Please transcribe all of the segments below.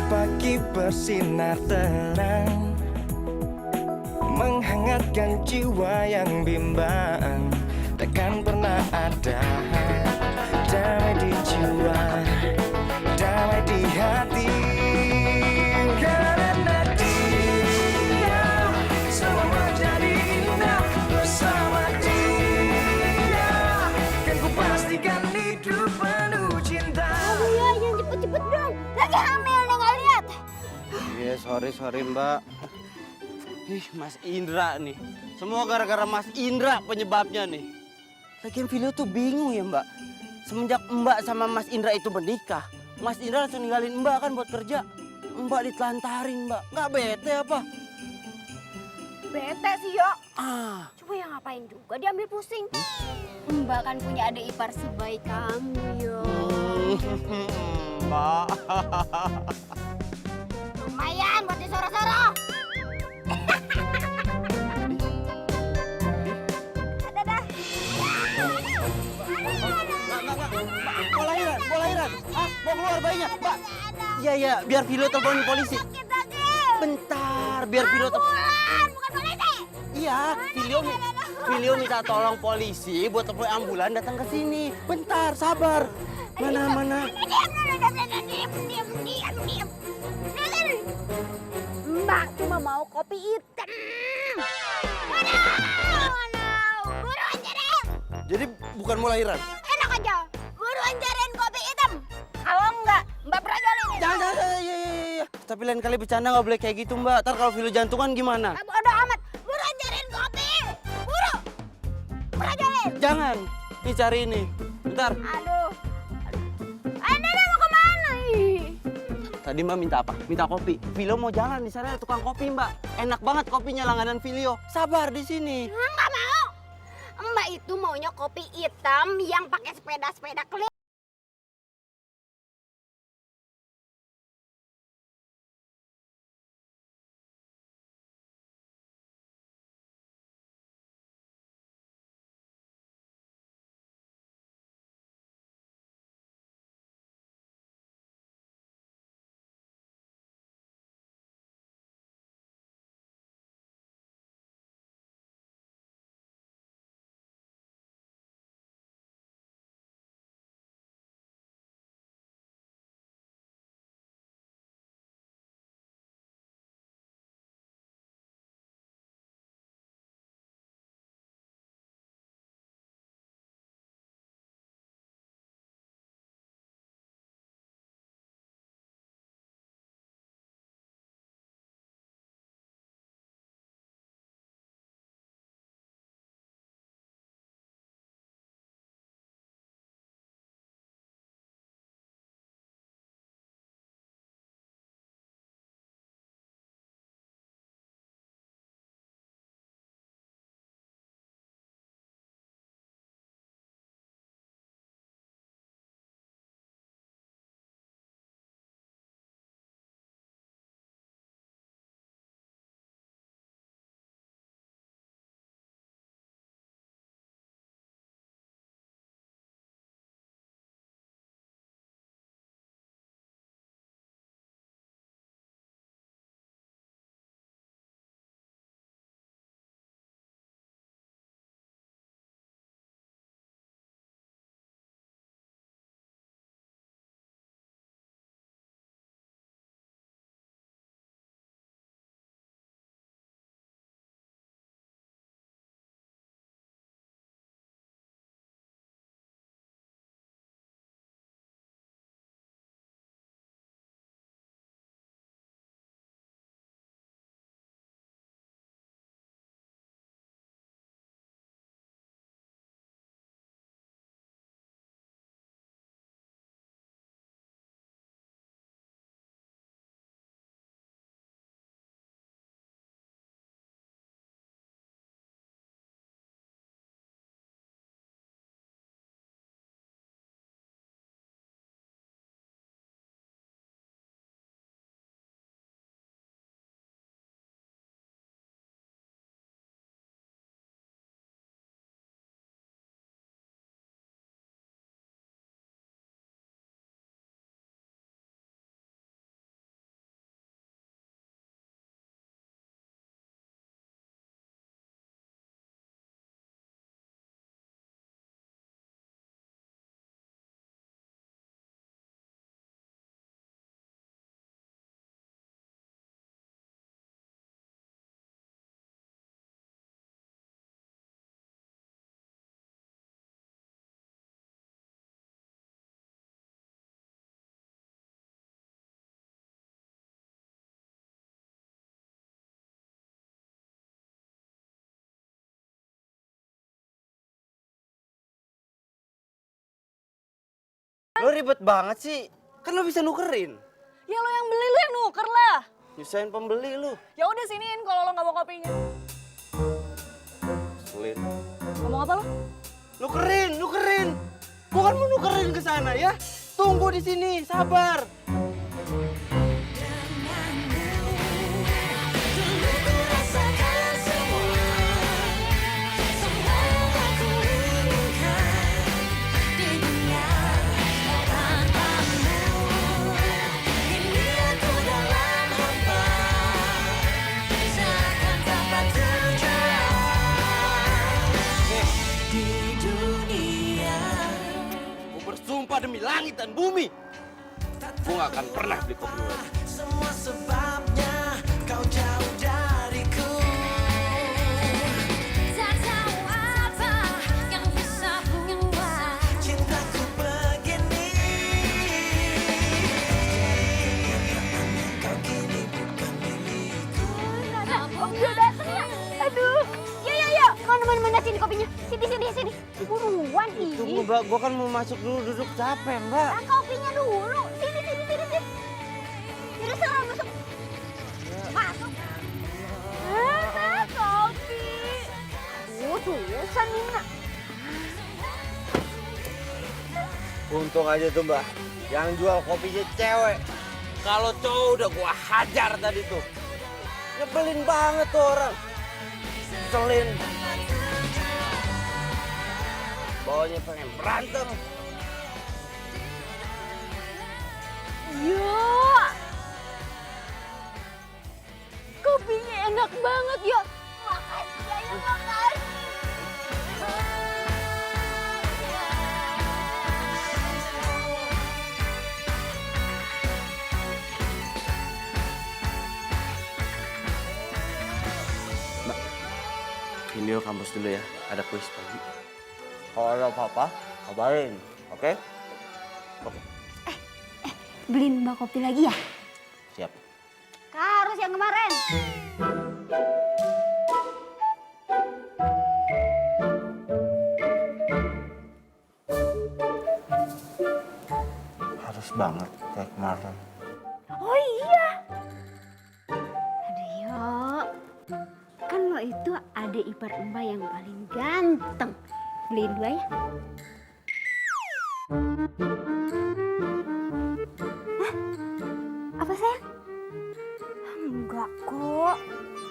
pagi bersinar terang, menghangatkan jiwa yang bimbang. Takkan pernah ada damai di jiwa, damai di hati. Karena dia semua menjadi indah bersama dia. Kan ku pastikan hidup penuh cinta. Oh iya, jangan cepet-cepet dong. Lagi hamil nih, nggak lihat. Iya, sorry Mbak. Ih, Mas Indra nih. Semua gara-gara Mas Indra penyebabnya nih. Lagian Filio tuh bingung ya Mbak. Semenjak Mbak sama Mas Indra itu menikah, Mas Indra langsung ninggalin Mbak kan buat kerja. Mbak ditelantarin Mbak. Nggak bete apa? Bete sih, Yo. Ah, Cuma yang ngapain juga diambil pusing. Mbak kan punya adik ipar sebaik kamu, Yo. Mbak. Lumayan buat disoro-soro. Dadah. Mau lahiran. Ah, mau keluar bayinya, Mbak. Iya, biar Filio teleponin polisi. Bentar, biar Filio Bukan polisi. Iya, Filio minta tolong polisi buat telepon ambulan datang ke sini. Bentar, sabar. Mana? Diam. Mbak cuma mau kopi hitam. Buruan cariin. Jadi bukan mau lahiran? Enak aja. Buruan cariin kopi hitam. Kalau enggak, Mbak perajolin. Jangan, iya. Tapi lain kali bercanda nggak boleh kayak gitu, Mbak. Ntar kalau Filio jantungan gimana? Bodoh amat. Buruan cariin kopi. Buru. Perajolin. Jangan. Nih cari ini. Bentar. Aduh. Anda mau kemana? Tadi Mbak minta apa? Minta kopi. Filio mau jalan di sana ada tukang kopi, Mbak. Enak banget kopinya langganan Filio. Sabar di sini. Nggak mau. Mbak itu maunya kopi hitam yang pakai sepeda keliling. Lo ribet banget sih. Kan lo bisa nukerin. Ya lo yang beli, lo yang nuker lah. Nyusahin pembeli lo. Ya udah siniin kalau lo nggak mau kopinya. Selin. Ngomong apa lo? Nukerin, nukerin. Gua kan mau nukerin ke sana ya. Tunggu di sini, sabar. Bersumpah demi langit dan bumi, gue gak akan pernah beli kopi lagi. Semua sebabnya kau jauh dariku. Tak tahu apa yang bisa membuat Cintaku begini. Kau kini bukan milikku. Om Jo dateng ya. Aduh. Ya. Mana sini kopinya. Sini. Buruan Tunggu ih. mbak, gue kan mau masuk dulu, duduk capek mbak. Ah, kopinya dulu. Sini. Yaudah sana masuk. Masuk. Kopi. Susah Nina. Untung aja tuh mbak, yang jual kopinya cewek. Kalau cowok udah gue hajar tadi tuh. Nyebelin banget tuh orang. Selin. Bawanya pengen berantem. Yo. Kopinya enak banget, yo. Makasih ya, makasih. Mbak, video kampus dulu ya, ada kuis pagi. Kalau ada apa-apa, kabarin, oke? Oke, Beliin Mbak kopi lagi ya? siap. Harus yang kemarin. Harus banget kayak kemarin. Oh iya. Aduh yo. Kan lo itu adik ipar Mbak yang paling ganteng. Beliin 2 ya. Hah? Apa sayang? Enggak kok.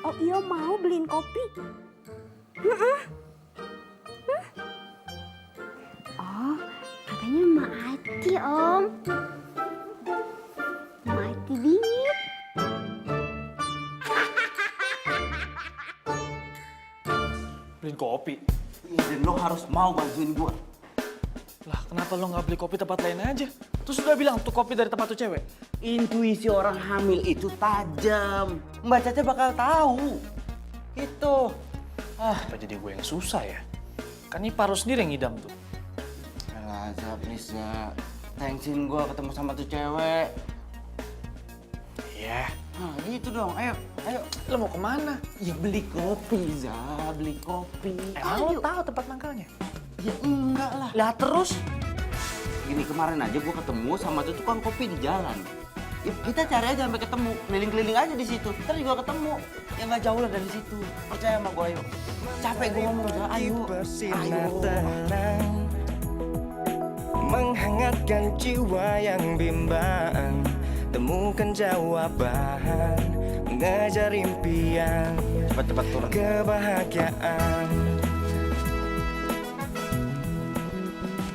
Oh iya mau beliin kopi. Oh, katanya Mak Ati, Om. Mak Ati bingit. Beliin kopi. Dan lo harus mau bantuin gua. Lah kenapa lo nggak beli kopi tempat lain aja? Terus udah bilang tuh kopi dari tempat tuh cewek. Intuisi orang hamil itu tajam. Mbak Caca bakal tahu. Itu. Apa jadi gue yang susah ya? Kan Ipar lo sendiri yang ngidam tuh. Alah, Zah, please, Zah. Thanksin gua ketemu sama tuh cewek. Iya. Nah, gitu dong. Ayo. Lo mau kemana? Ya beli kopi, Zah. Beli kopi. Emang lo tahu tempat mangkalnya? Ya enggak lah. Lah terus? Gini, kemarin aja gua ketemu sama tuh tukang kopi di jalan. Ya, kita cari aja sampai ketemu. Keliling-keliling aja di situ. Ntar juga ketemu. Ya nggak jauh lah dari situ. Percaya sama gua, ayo. Capek gua ngomong, Zah. Ayo. Bersinar terang, menghangatkan jiwa yang bimbang. Temukan jawaban, mengejar impian, Cepat-cepat turun. kebahagiaan.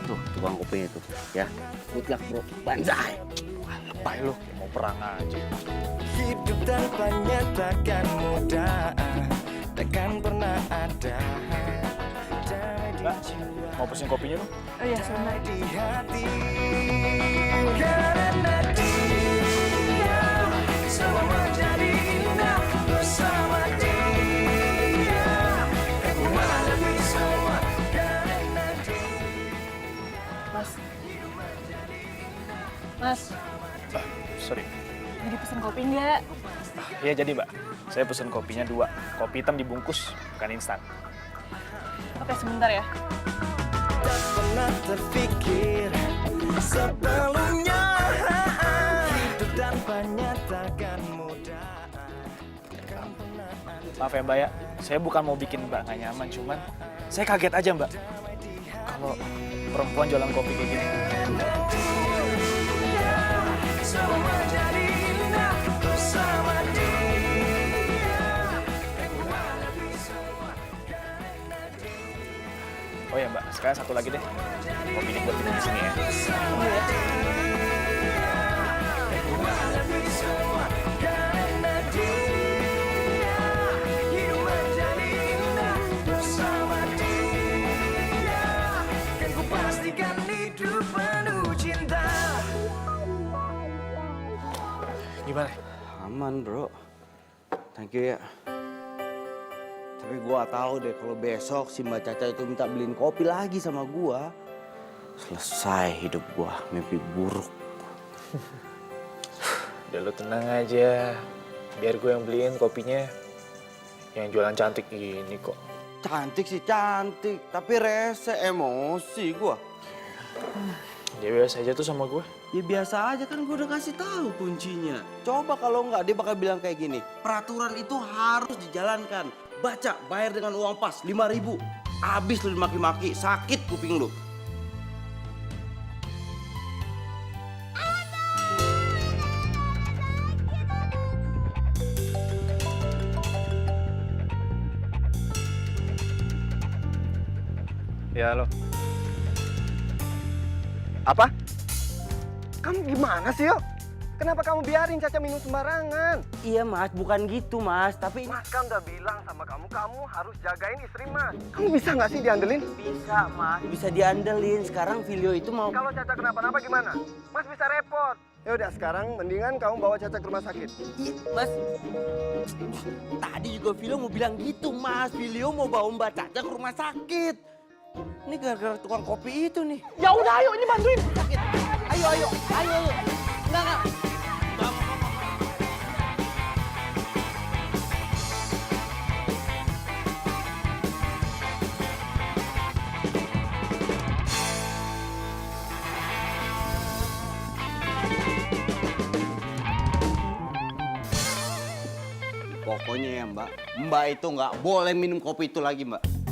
Tuh, tukang kopinya tuh. Ya, good luck bro. Banzai. Lebay lo, kayak mau perang aja. Hidup tanpanya takkan mudah, takkan pernah ada. Mbak, mau pesen kopinya lo? Oh iya, sebentar. Di hati, karena dia semua menjadi indah bersama dia. Aku menghadapi semua karena dia. Mas, Sorry. jadi pesen kopi nggak? Iya jadi mbak. Saya pesen kopinya 2. Kopi hitam dibungkus, bukan instan. Oke, sebentar ya. Tak pernah terpikir sebelumnya. Hidup tanpa nyata kan mudah. Maaf ya Mbak ya, saya bukan mau bikin Mbak nggak nyaman, cuman saya kaget aja Mbak. Kalau perempuan jualan kopi kayak gini. Semua jadi indah bersama dia. Oh ya Mbak, sekarang satu lagi deh. Kopinya buat minum di sini ya. Pastikan hidup penuh cinta. Gimana? Aman bro, thank you ya. Tapi gua tahu deh kalau besok si Mbak Caca itu minta beliin kopi lagi sama gua, selesai hidup gua, mimpi buruk. Udah lu tenang aja, biar gue yang beliin kopinya. Yang jualan cantik gini kok. Cantik sih cantik, tapi rese, emosi gua. Dia biasa aja tuh sama gue. Ya biasa aja kan gua udah kasih tahu kuncinya. Coba kalau nggak dia bakal bilang kayak gini, peraturan itu harus dijalankan. Baca, bayar dengan uang pas 5.000. Abis lu dimaki-maki, sakit kuping lu. Ya lo. Apa? Kamu gimana sih, yo? Kenapa kamu biarin Caca minum sembarangan? Iya mas, bukan gitu mas, tapi... Mas kan udah bilang sama kamu, kamu harus jagain istri Mas. Kamu bisa nggak sih diandelin? Bisa mas, bisa diandelin. Sekarang Vilio itu mau... Kalau Caca kenapa-napa gimana? Mas bisa repot. Ya udah, sekarang mendingan kamu bawa Caca ke rumah sakit. Iya, mas, tadi juga Vilio mau bilang gitu mas. Vilio mau bawa Mbak Caca ke rumah sakit. Ini gara-gara tukang kopi itu nih. Ya udah, ayo ini bantuin. Sakit. Ayo. Enggak. Pokoknya ya Mbak itu nggak boleh minum kopi itu lagi Mbak.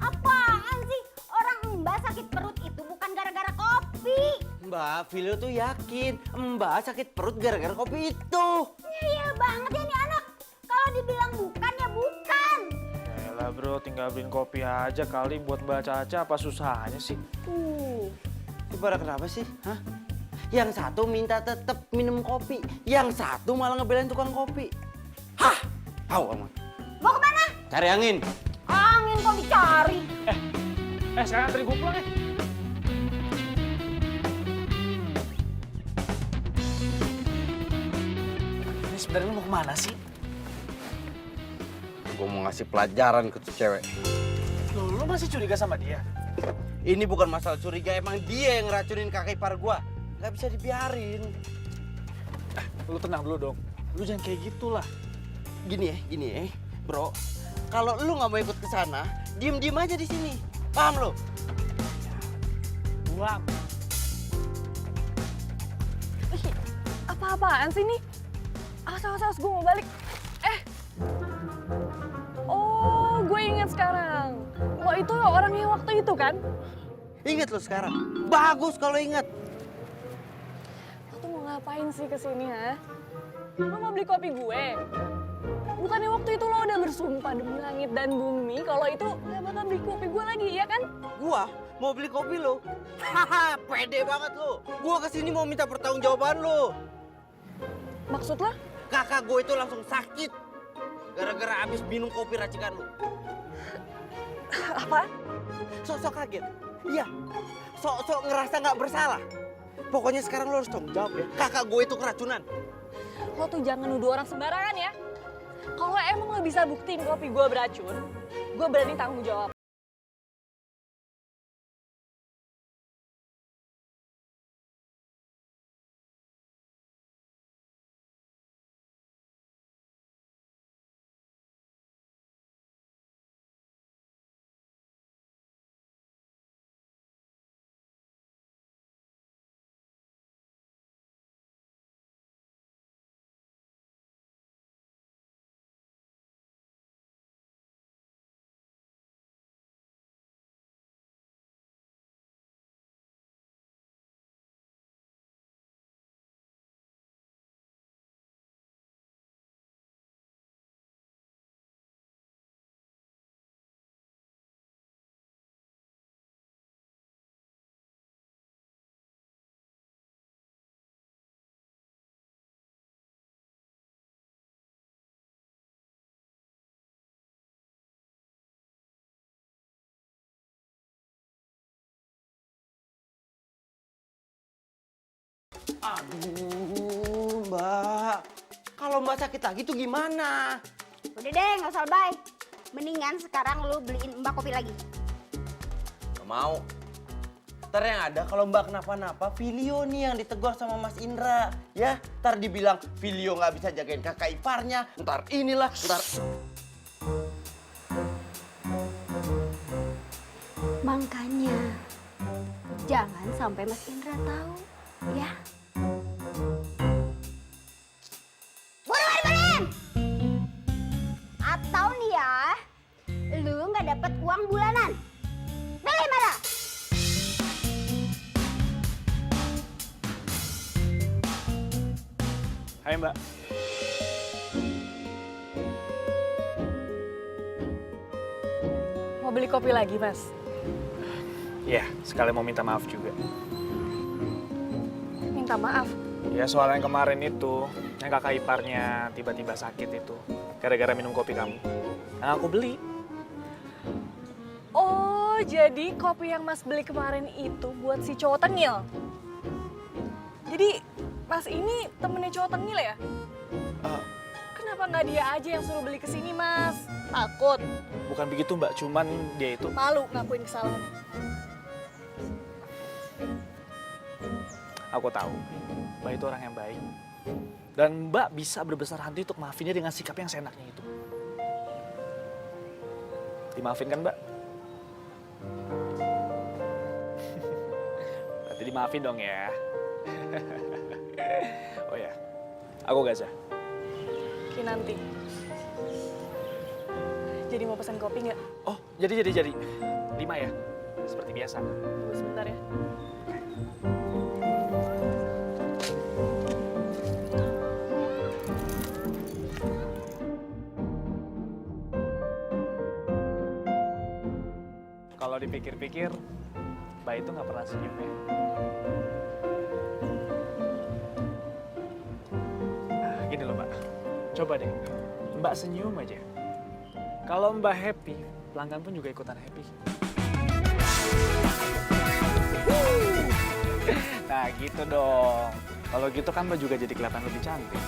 Apaan sih? Orang Mbak sakit perut itu bukan gara-gara kopi. Mbak, Vilio tuh yakin Mbak sakit perut gara-gara kopi itu. Iya banget ya nih anak. Kalau dibilang bukan ya bukan. Yalah bro, tinggal beliin kopi aja kali buat Mbak Caca, apa susahnya sih? Ibarat kenapa sih? Hah? Yang satu minta tetap minum kopi, yang satu malah ngebelain tukang kopi. Hah? Tahu kamu? Mau kemana? Cari angin. Angin kok dicari. Sekarang anterin gue pulang ya. Ini sebenarnya lu mau kemana sih? Gue mau ngasih pelajaran ke tuh cewek. Lu masih curiga sama dia? Ini bukan masalah curiga, emang dia yang ngeracunin kakek ipar gua. Gak bisa dibiarin. Lu tenang dulu dong. Lu jangan kayak gitulah. Gini ya, bro. Kalau lu nggak mau ikut ke sana, diem aja di sini. Paham lo? Buang. Ih, apa-apaan sih nih? Awas, gue mau balik. Oh, gue ingat sekarang. Lo itu orang yang waktu itu kan? Ingat lo sekarang. Bagus kalau ingat. Lo tuh mau ngapain sih kesini, ha? Lo mau beli kopi gue? Bukannya waktu itu lo udah bersumpah demi langit dan bumi kalau itu gak bakal beli kopi gue lagi, ya kan? Gua mau beli kopi lo. Haha, pede banget lo. Gua kesini mau minta pertanggungjawaban lo. Maksud lo? Kakak gue itu langsung sakit gara-gara habis minum kopi racikan lo. Apa? Sok-sok kaget. Iya. Sok-sok ngerasa nggak bersalah. Pokoknya sekarang lo harus tanggung jawab ya. Kakak gue itu keracunan. Lo tuh jangan nuduh orang sembarangan ya. Kalau emang lo bisa buktiin kopi gue beracun, gue berani tanggung jawab. Aduh, Mbak. Kalau Mbak sakit lagi tuh gimana? Udah deh, nggak usah lebay. Mendingan sekarang lu beliin Mbak kopi lagi. Gak mau. Ntar yang ada kalau Mbak kenapa-napa, Filio nih yang ditegur sama Mas Indra. Ya, ntar dibilang Filio nggak bisa jagain kakak iparnya. Ntar inilah, ntar... Makanya, jangan sampai Mas Indra tahu, ya. Buruan! Atau nih ya, lu nggak dapat uang bulanan. Beli mana? Hai Mbak. Mau beli kopi lagi, Mas? Ya, sekali mau minta maaf juga. Minta maaf. Ya soal yang kemarin itu, yang kakak iparnya tiba-tiba sakit itu. Gara-gara minum kopi kamu. Nah aku beli. Oh, jadi kopi yang Mas beli kemarin itu buat si cowok tengil? Jadi Mas ini temennya cowok tengil ya? Kenapa nggak dia aja yang suruh beli ke sini, Mas? Takut? Bukan begitu Mbak, cuman dia itu... Malu ngakuin kesalahan? Aku tahu, Mbak itu orang yang baik. Dan Mbak bisa berbesar hati untuk maafinnya dengan sikap yang seenaknya itu. Dimaafin kan Mbak? Berarti dimaafin dong ya. Oh ya, aku Gaza. Nanti. Jadi mau pesan kopi nggak? Oh, jadi. 5 ya? Seperti biasa. Tunggu sebentar ya. Kalau dipikir-pikir, Mbak itu nggak pernah senyum ya. Gini loh Mbak, coba deh, Mbak senyum aja. Kalau Mbak happy, pelanggan pun juga ikutan happy. Nah gitu dong. Kalau gitu kan Mbak juga jadi kelihatan lebih cantik.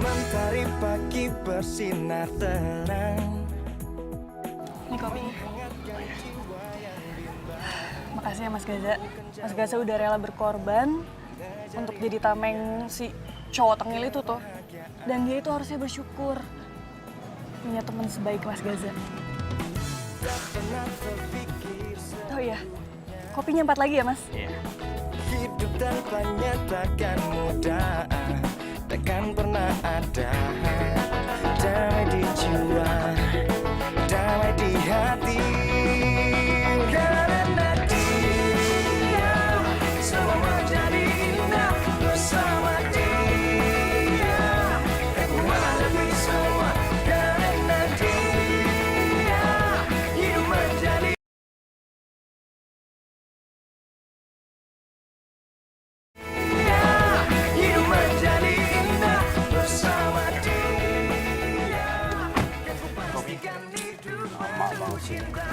Mentari pagi bersinar terang. Ini kopinya. Makasih ya Mas Gaza. Mas Gaza udah rela berkorban untuk jadi tameng si cowok tengil itu tuh. Dan dia itu harusnya bersyukur punya teman sebaik Mas Gaza. Oh iya, kopinya 4 lagi ya Mas? Iya. Hidup tanpanya takkan mudah, takkan pernah ada. Damai di jiwa, damai di hati. Karena dia semua menjadi indah bersama dia. Aku lebih semua karena dia hidup menjadi. Hidup menjadi indah bersama dia. Aku pastikan hidup penuh cinta.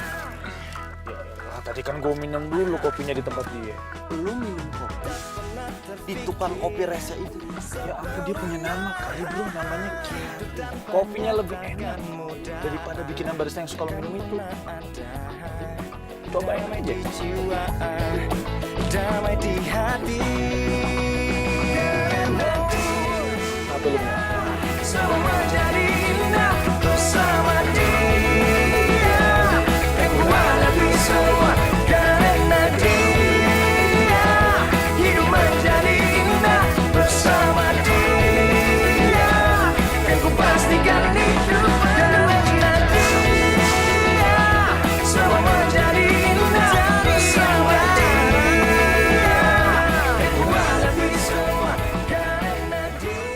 Ya, tadi kan gue minum dulu kopinya di tempat dia. Lu minum kopi di tukang kopi rasa itu. Ya ampun, dia punya nama kali bro, namanya Kiati. Kopinya lebih enak daripada bikinan barista yang suka lo minum itu. Cobain aja. Jiwa damai di hati. Karena dia Apa lu mau? semua menjadi indah bersama dia. Aku lebih semua karena dia hidup menjadi indah bersama dia. Dan ku pastikan hidup karena dia semua menjadi indah bersama dia. Aku lebih semua karena dia.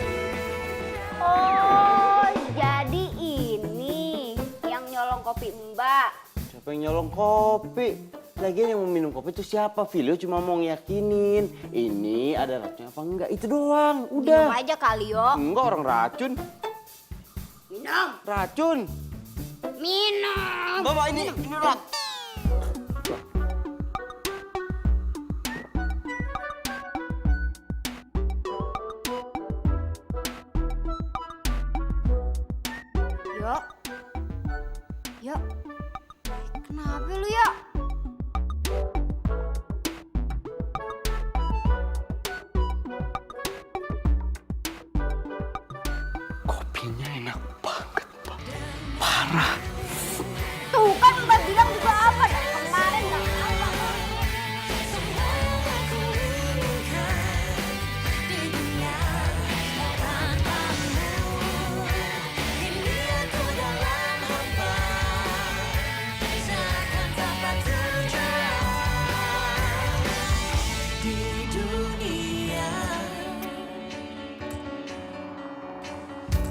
Oh, jadi ini yang nyolong kopi Mbak. Siapa yang nyolong kopi? Lagian yang mau minum kopi itu siapa? Filio cuma mau ngiyakinin ini ada racun apa enggak, itu doang. Minum Udah. aja kali yo. Enggak, orang racun. Minum. Racun. Minum. Bapak ini rat. Kenapa lu ya? Kopinya enak banget, Mbak. Parah. Tuh kan Mbak bilang juga apa dari kemarin nggak apa.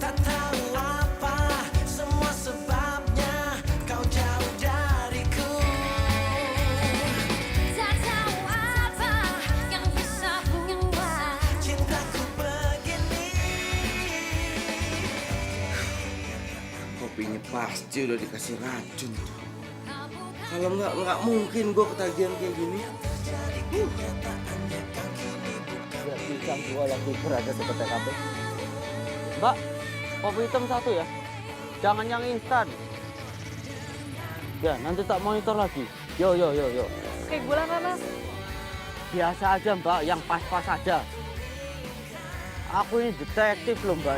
Tak tahu apa semua sebabnya kau jauh dariku. Tak tahu apa yang bisa buat Cintaku begini. Kopinya pasti udah dikasih racun. Kalau nggak mungkin gue ketagihan kayak gini. Gak bisa gue lagi berada di TKP. Mbak, kopi hitam satu ya. Jangan yang instan. Ya, nanti tak monitor lagi. Yo. Kayak gula nggak, Mas? Biasa aja Mbak, yang pas-pas aja. Aku ini detektif loh Mbak.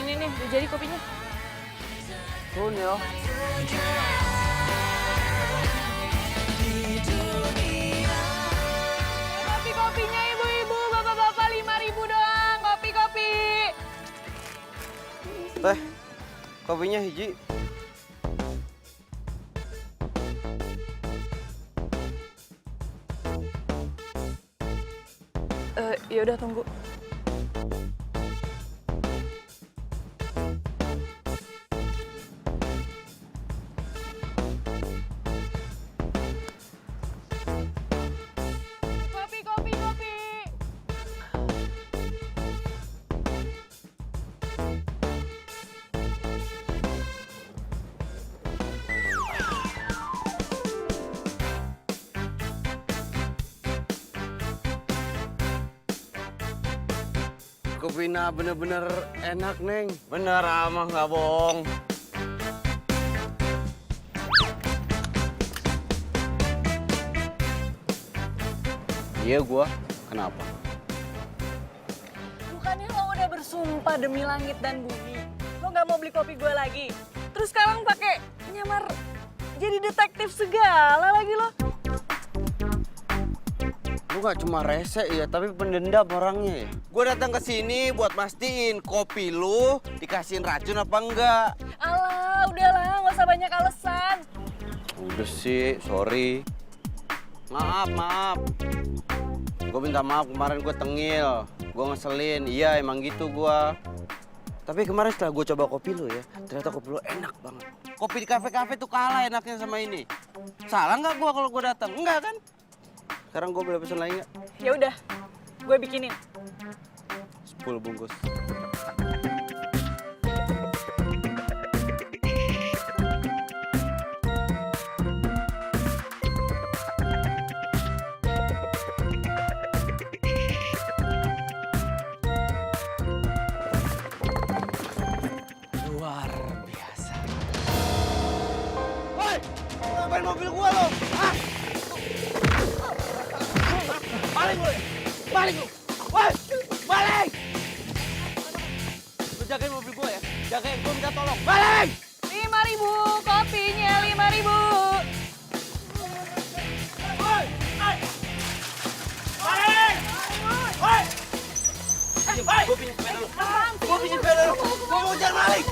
Nih, udah jadi kopinya. Turun ya. Kopinya ibu-ibu, bapak-bapak 5.000 doang. Kopi. Teh, kopinya hiji. Ya udah tunggu. Kopi. Kopinya bener-bener enak, Neng. Bener, amah nggak bohong. Iya gua, kenapa? Bukannya lo udah bersumpah demi langit dan bumi, lo nggak mau beli kopi gue lagi. Terus sekarang pakai nyamar jadi detektif segala lagi lo. Lu gak cuma rese ya, tapi pendendam orangnya ya. Gue datang ke sini buat mastiin kopi lu dikasihin racun apa enggak. Alah, udahlah, nggak usah banyak alasan. Udah sih, sorry. Maaf. Gue minta maaf kemarin gue tengil, gue ngeselin. Iya emang gitu gue. Tapi kemarin setelah gue coba kopi lu ya, ternyata kopi lu enak banget. Kopi di kafe-kafe tuh kalah enaknya sama ini. Salah nggak gue kalau gue datang? Enggak kan? Sekarang gue boleh pesan lagi nggak? Ya udah, gue bikinin. 10 bungkus. Luar biasa. Woi, ngapain mobil gua lo? Hah? Balik lu! Woi, balik! Lu jagain mobil gua ya, jagain, gua minta tolong. Balik! 5.000, kopinya 5.000. Woi, balik! Woi! Gua pinjam sepeda lu. Gua pinjam sepeda lu. Gua mau jalan balik.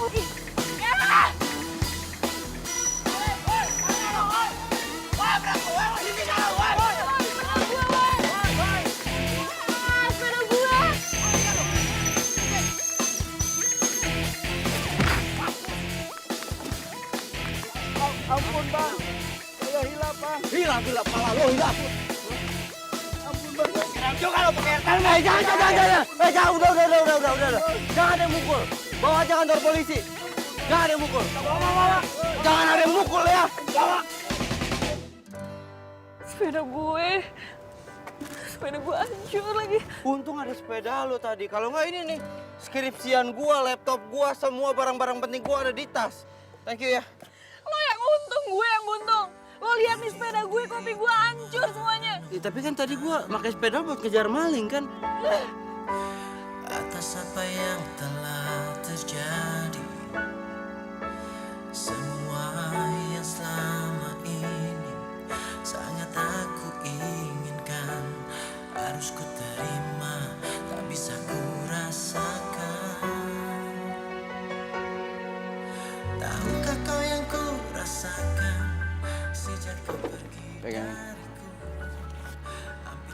Ampun bang, saya hilap bang. Hilap, pala lu hilap. Ampun bang. Juga lo pakai jangan. Jangan, udah. Jangan ada yang mukul. Bawa aja kantor polisi. Jangan ada yang mukul. Bawa. Jangan ada yang mukul ya. Bawa. Sepeda gue. sepeda gue hancur lagi. Untung ada sepeda lo tadi. Kalau nggak ini nih, skripsian gua, laptop gua, semua barang-barang penting gua ada di tas. Thank you ya. Lo yang untung, gue yang buntung. Lo lihat nih sepeda gue, kopi gue hancur semuanya. Ya, tapi kan tadi gua pakai sepeda buat kejar maling kan. Atas apa yang telah terjadi, semua yang selama ini sangat aku inginkan, harus ku terima, tak bisa ku rasakan. Tahukah kau yang ku rasakan sejak kau pergi? Pegang.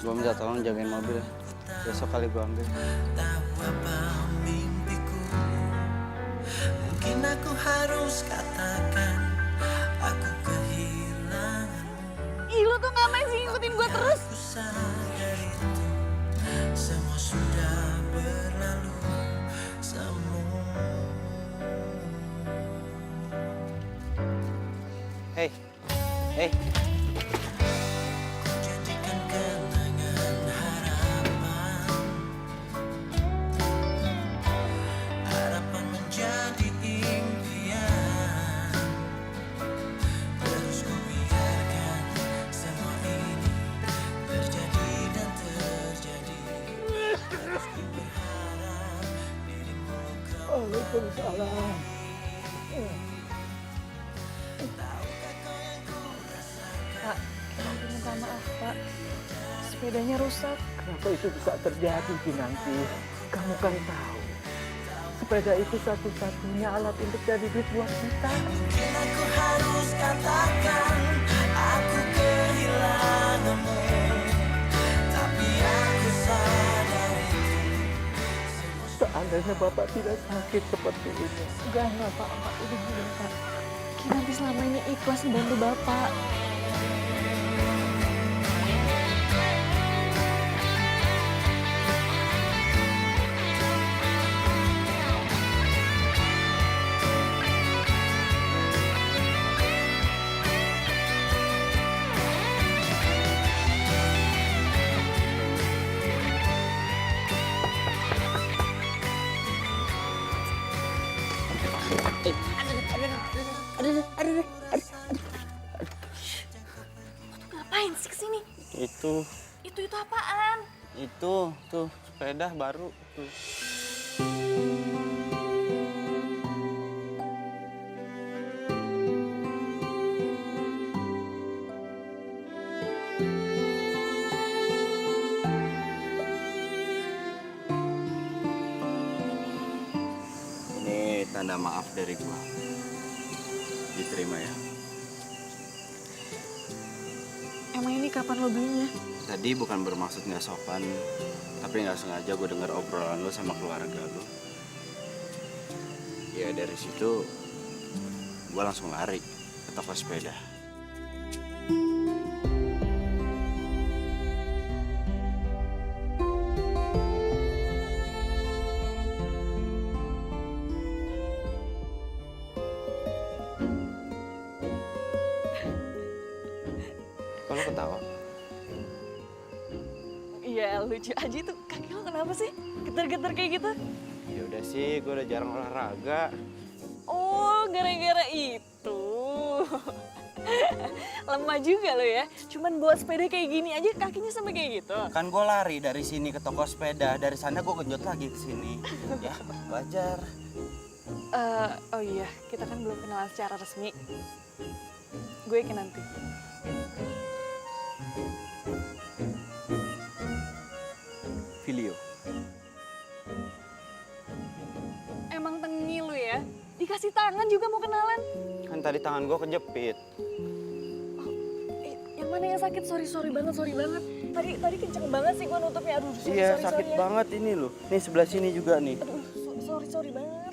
Gua minta tolong jagain mobil ya. Besok kali gua ambil. Tahu apa mimpiku, mungkin aku harus katakan aku kehilanganmu. Ih, lo tuh ngapain sih ngikutin gue terus? Aku sadar itu semua sudah berlalu semua. Hey, hey. Janjikan kenangan harapan, harapan menjadi impian. Terus ku biarkan semua ini terjadi dan terjadi. Terus ku berharap dirimu kembali. Pak, aku minta maaf, Pak. Sepedanya rusak. Kenapa itu bisa terjadi, Kinanti? Kamu kan tahu, sepeda itu satu-satunya alat untuk jadi duit buat kita. Mungkin aku harus katakan aku kehilanganmu, tapi aku sadar itu. Seandainya Bapak tidak sakit seperti ini. Enggak, Pak. Udah dulu, Pak. Kinanti selama ini ikhlas membantu Bapak. Ngapain sih kesini? Itu Itu apaan? tuh sepeda baru tuh. Ini tanda maaf dari gua. Diterima ya. Emang ini kapan lo belinya? Tadi bukan bermaksud nggak sopan, tapi nggak sengaja gue dengar obrolan lo sama keluarga lo. Ya dari situ gue langsung lari ke toko sepeda. Kalau ketawa, Iya, lucu aja tuh. Kaki lo kenapa sih? Getar-getar kayak gitu? ya udah sih, gue udah jarang olahraga. Oh, gara-gara itu. Lemah juga lo ya. Cuman buat sepeda kayak gini aja kakinya sampai kayak gitu. Kan gue lari dari sini ke toko sepeda, dari sana gue genjot lagi ke sini. Ya, wajar. Oh iya, kita kan belum kenalan secara resmi. Gue Kinanti. Filio. Emang tengil lu ya? Dikasih tangan juga mau kenalan? Kan tadi tangan gue kejepit. Yang mana yang sakit? Sorry banget. Tadi kenceng banget sih gue nutupnya. Aduh, Iya, sorry sakit ya. banget ini loh. Nih sebelah sini juga nih. Aduh, sorry banget.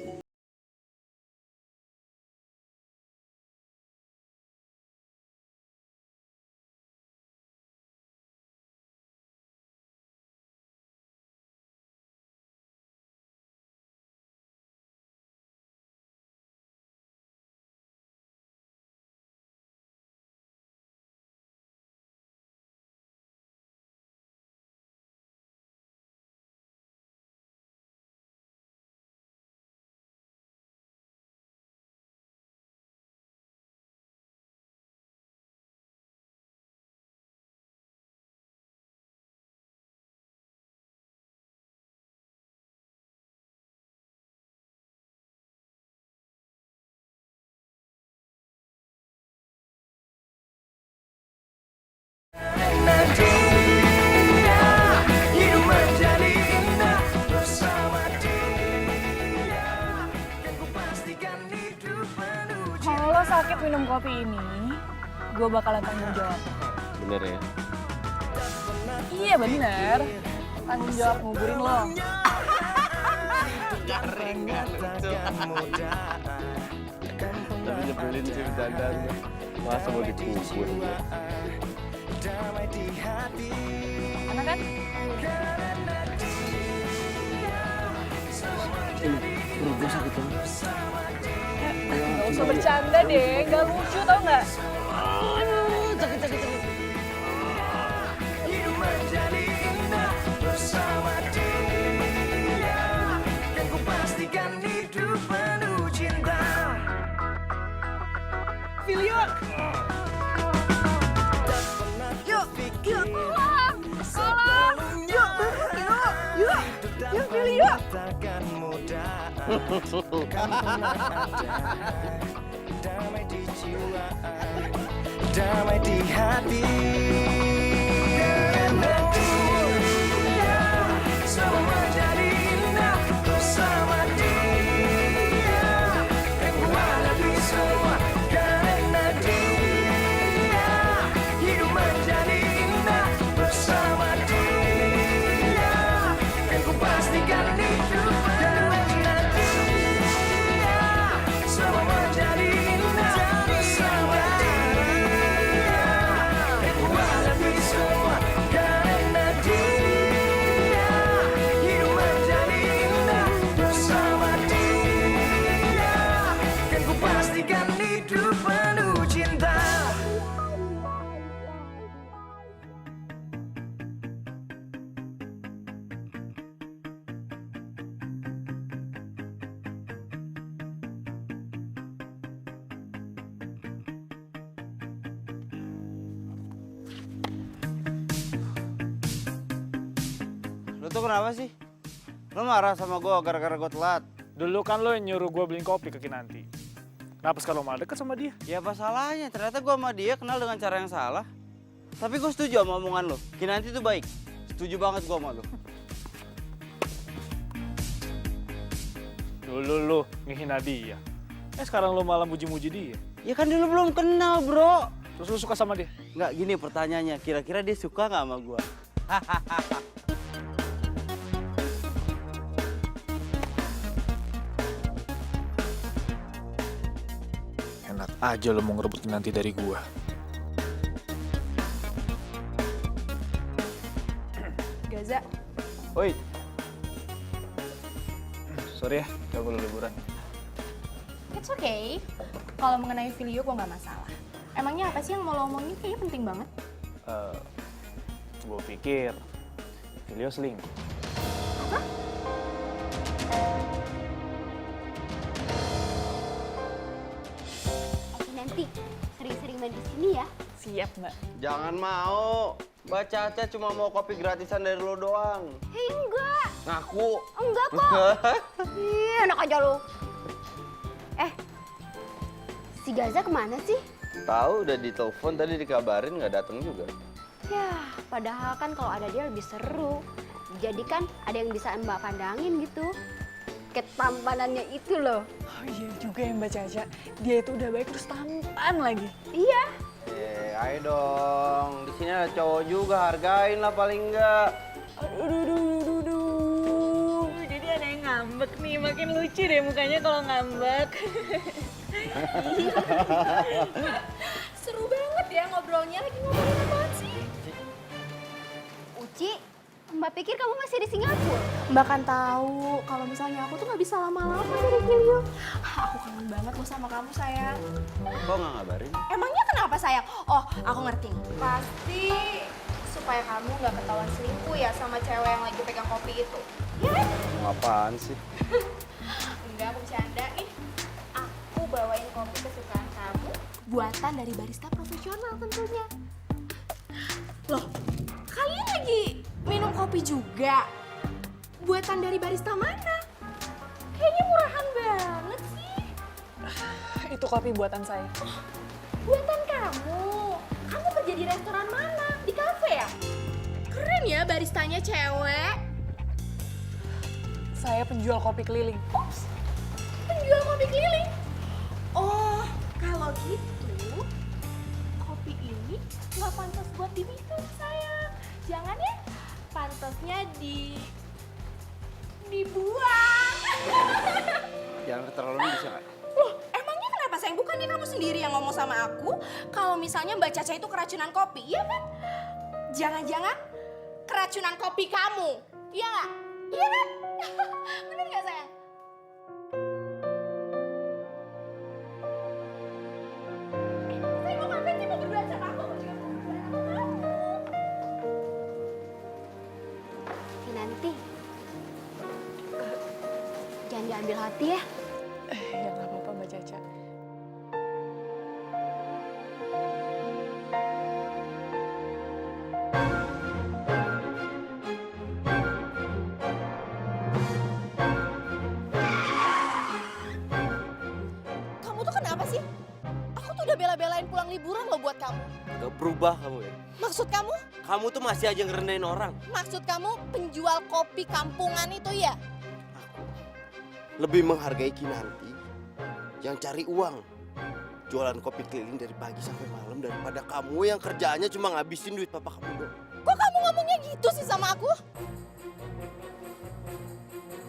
lo sakit minum kopi ini, gue bakalan tanggung jawab. Bener ya? Iya bener, tanggung jawab nguburin lo. Tapi nyebelin sih bercandanya. Masa mau dikubur? Enak kan? Perut gue sakit banget. Gak usah bercanda deh, gak lucu tau gak? Hidup menjadi indah bersama dia. Dan ku pastikan hidup penuh cinta. Filio! Yuk, yuk, tolong! Yuk, yuk, yuk, Filio! Takkan mudah. Damai di jiwa, damai di hati. Karena dia semua menjadi indah bersama dia. Dan ku hadapi semua karena dia. Hidup menjadi indah bersama dia. Dan ku pastikan hidup karena dia. Semua menjadi indah bersama dia. Dan ku hadapi semua karena dia. Hidup menjadi indah bersama dia. Dan ku pastikan hidup penuh cinta. Lu tuh kenapa sih? Lu marah sama gue gara-gara gue telat? Dulu kan lo yang nyuruh gue beliin kopi ke Kinanti. Kenapa sekarang lo malah deket sama dia? Ya apa salahnya? Ternyata gue sama dia kenal dengan cara yang salah. Tapi gue setuju sama omongan lo. Kinanti tuh baik. Setuju banget gue sama lo. Dulu lo ngehina dia. Sekarang lo malah muji-muji dia. Ya kan dulu belum kenal bro. Terus lo suka sama dia? Nggak gini pertanyaannya. Kira-kira dia suka nggak sama gue? Enak aja lo mau ngerebut Kinanti dari gua. Gaza, Oi. Sorry ya, gak boleh liburan. It's okay. Kalau mengenai Filio gue nggak masalah. Emangnya apa sih yang mau lo omongin? Kayaknya penting banget. Gue pikir Filio selingkuh. Oke nanti sering-sering main di sini ya. siap mbak. Jangan mau. Mbak Caca cuma mau kopi gratisan dari lo doang. Hei enggak. Ngaku. Enggak kok. Ih, enak aja lu. Si Gaza kemana sih? Tahu udah ditelepon tadi dikabarin nggak datang juga. Ya, padahal kan kalau ada dia lebih seru. Jadi kan ada yang bisa Mbak pandangin gitu. Ketampanannya itu loh. Oh iya juga ya Mbak Caca. Dia itu udah baik terus tampan lagi. Iya. Ayo dong. Di sini ada cowok juga, hargain lah paling enggak. Aduh. Jadi ada yang ngambek nih, makin lucu deh mukanya kalau ngambek. Seru banget ya ngobrolnya, lagi ngobrolin apaan sih? Uci, Mbak pikir kamu masih di Singapura? Mbak kan tahu kalau misalnya aku tuh nggak bisa lama-lama dari Filio. Aku kangen banget loh sama kamu sayang. Kok nggak ngabarin? Emangnya kenapa sayang? Oh, aku ngerti. Pasti supaya kamu nggak ketahuan selingkuh ya sama cewek yang lagi pegang kopi itu. Ya kan? Apaan sih? Enggak, aku bercanda. Nih, aku bawain kopi kesukaan kamu. Buatan dari barista profesional tentunya. Loh, kalian lagi minum kopi juga? Buatan dari barista mana? Kayaknya murahan banget sih. Itu kopi buatan saya. Buatan kamu? Kamu kerja di restoran mana? Di kafe ya? Keren ya baristanya cewek. Saya penjual kopi keliling. Ups, penjual kopi keliling. Oh, kalau dibuang. Jangan keterlaluan bisa nggak? Loh, emangnya kenapa sayang? Bukannya kamu sendiri yang ngomong sama aku kalau misalnya Mbak Caca itu keracunan kopi, iya kan? Jangan-jangan keracunan kopi kamu, iya nggak? Iya kan? Bener nggak sayang? Saya mau ngapain sih mau berdua sama aku? Aku juga mau berdua sama kamu. Kinanti, jangan diambil hati ya. Ya nggak apa-apa Mbak Caca. Kamu tuh kenapa sih? Aku tuh udah bela-belain pulang liburan loh buat kamu. Gak berubah kamu ya? Maksud kamu? Kamu tuh masih aja ngerendahin orang. Maksud kamu penjual kopi kampungan itu ya? Lebih menghargai Kinanti yang cari uang. Jualan kopi keliling dari pagi sampai malam daripada kamu yang kerjaannya cuma ngabisin duit papa kamu doang. Kok kamu ngomongnya gitu sih sama aku?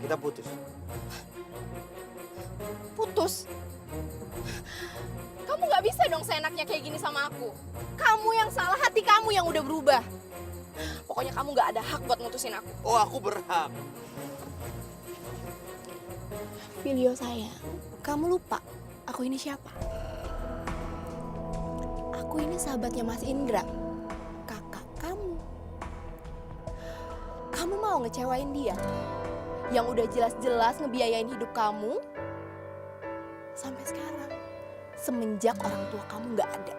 Kita putus. Putus? Kamu gak bisa dong seenaknya kayak gini sama aku. Kamu yang salah, hati kamu yang udah berubah. Pokoknya kamu gak ada hak buat mutusin aku. Oh, aku berhak. Filio sayang, kamu lupa aku ini siapa? Aku ini sahabatnya Mas Indra, kakak kamu. Kamu mau ngecewain dia? Yang udah jelas-jelas ngebiayain hidup kamu sampai sekarang, semenjak orang tua kamu nggak ada.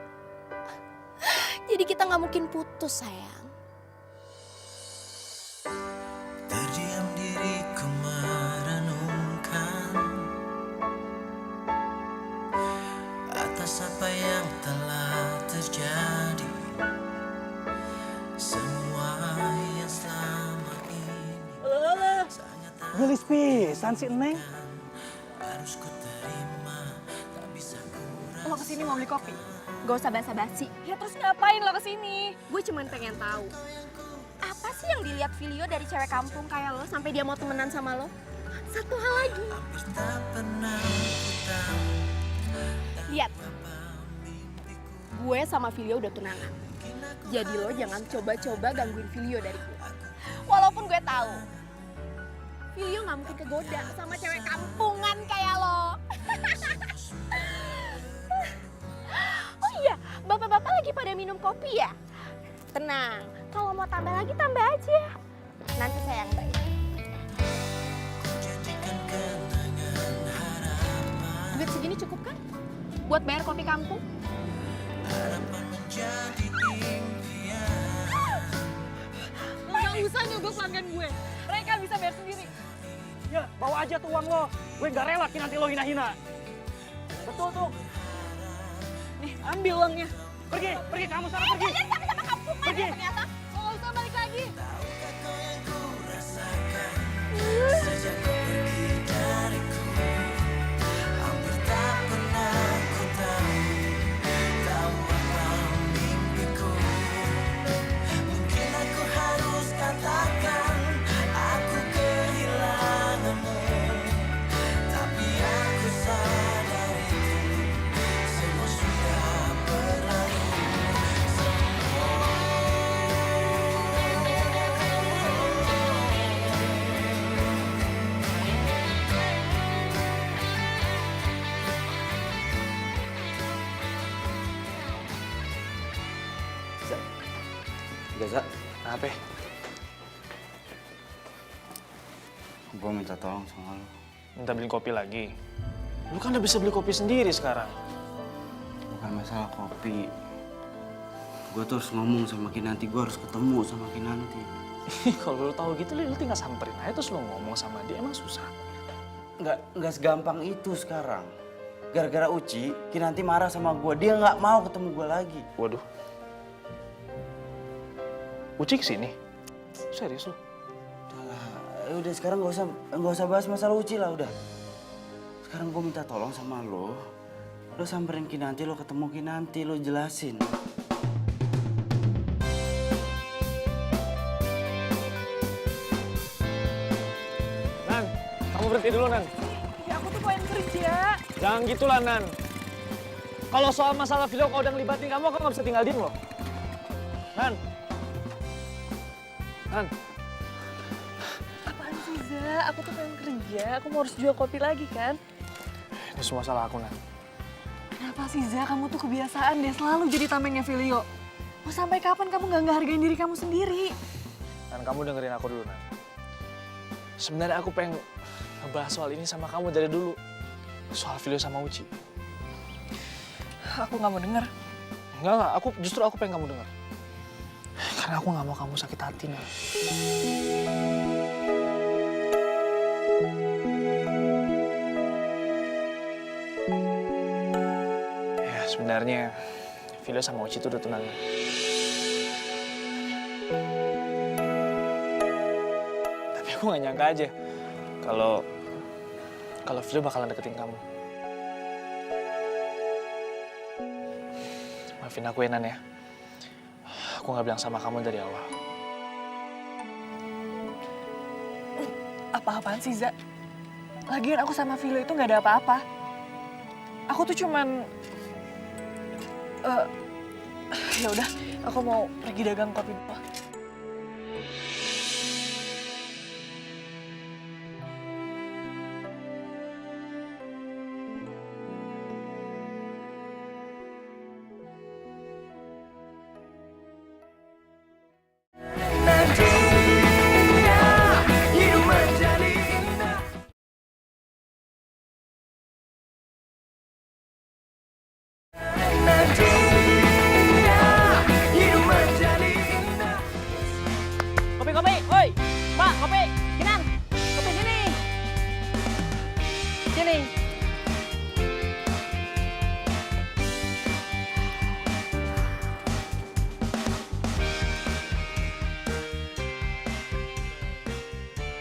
Jadi kita nggak mungkin putus sayang. Terdiam diriku merenungkan atas apa yang telah terjadi. Semua yang selama ini sangat tak Gelis pisan si Neng. harus ku terima, tak bisa ku Lo kesini mau beli kopi? Gak usah basa-basi. Ya terus ngapain lo kesini? Gue cuman pengen tahu. Apa sih yang dilihat Filio dari cewek kampung kayak lo sampai dia mau temenan sama lo? Satu hal lagi. hampir tak pernah ku tahu. Lihat, gue sama Filio udah tunangan. Jadi lo jangan coba-coba gangguin Filio dari gue. Walaupun gue tahu Filio nggak mungkin kegoda sama cewek kampungan kayak lo. Oh iya, bapak-bapak lagi pada minum kopi ya? Tenang, kalau mau tambah lagi tambah aja. Nanti saya yang bayar. Duit segini cukup kan? Buat bayar kopi kampung? Lo gak usah nyogok pelanggan gue. Mereka bisa bayar sendiri. Ya, bawa aja tuh uang lo. Gue gak rela nanti lo hina-hina. Betul tuh. Nih, ambil uangnya. Pergi kamu sana pergi. Kalian sama-sama kampungan Pergi. ya ternyata. Lo gak usah balik lagi. Sejak kau pergi dariku, hampir tak pernah ku tahu apa mimpiku. Mungkin aku harus katakan aku kehilanganmu, tapi aku sadar itu semua sudah berlalu. Gaza, Apa? gue minta tolong sama lo. Minta beli kopi lagi? Lu kan udah bisa beli kopi sendiri sekarang. Bukan masalah kopi. Gue terus ngomong sama Kinanti, gue harus ketemu sama Kinanti. Kalau lu tahu gitu, lu tinggal samperin aja terus lu ngomong sama dia. Emang susah? Nggak segampang itu sekarang. Gara-gara Uci, Kinanti marah sama gue. Dia nggak mau ketemu gue lagi. Waduh. Uci kesini? Serius lu? Udah sekarang nggak usah bahas masalah Uci lah udah. Sekarang gue minta tolong sama lo. Lo samperin Kinanti, lo ketemu Kinanti, lo jelasin. Nanti dulu, Nan. Ya aku tuh pengen kerja. Jangan gitu lah, Nan. Kalau soal masalah video kau udah ngelibatin kamu, aku nggak bisa tinggal diem loh. Nan. Nan. Apaan sih, Za? Aku tuh pengen kerja. Aku mau harus jual kopi lagi kan? Ini semua salah aku, Nan. Kenapa sih, Za? Kamu tuh kebiasaan deh selalu jadi tamengnya Filio. Mau sampai kapan kamu nggak ngehargain diri kamu sendiri? Dan kamu dengerin aku dulu, Nan. Sebenarnya aku pengen ngebahas soal ini sama kamu dari dulu. Soal Filio sama Uci. Aku nggak mau denger. Enggak. Justru aku pengen kamu dengar. Karena aku nggak mau kamu sakit hati, Nan. Ya, sebenarnya Filio sama Uci itu udah tunangan. Tapi aku nggak nyangka aja kalau Filio bakalan deketin kamu. Maafin aku ya, Nan ya. Aku nggak bilang sama kamu dari awal. Apa-apaan sih, Za? Lagian aku sama Filio itu nggak ada apa-apa. Aku tuh cuman... ya udah, aku mau pergi dagang kopi dulu. Kopi, woi, Pak, kopi, Kinan, kopi sini, sini.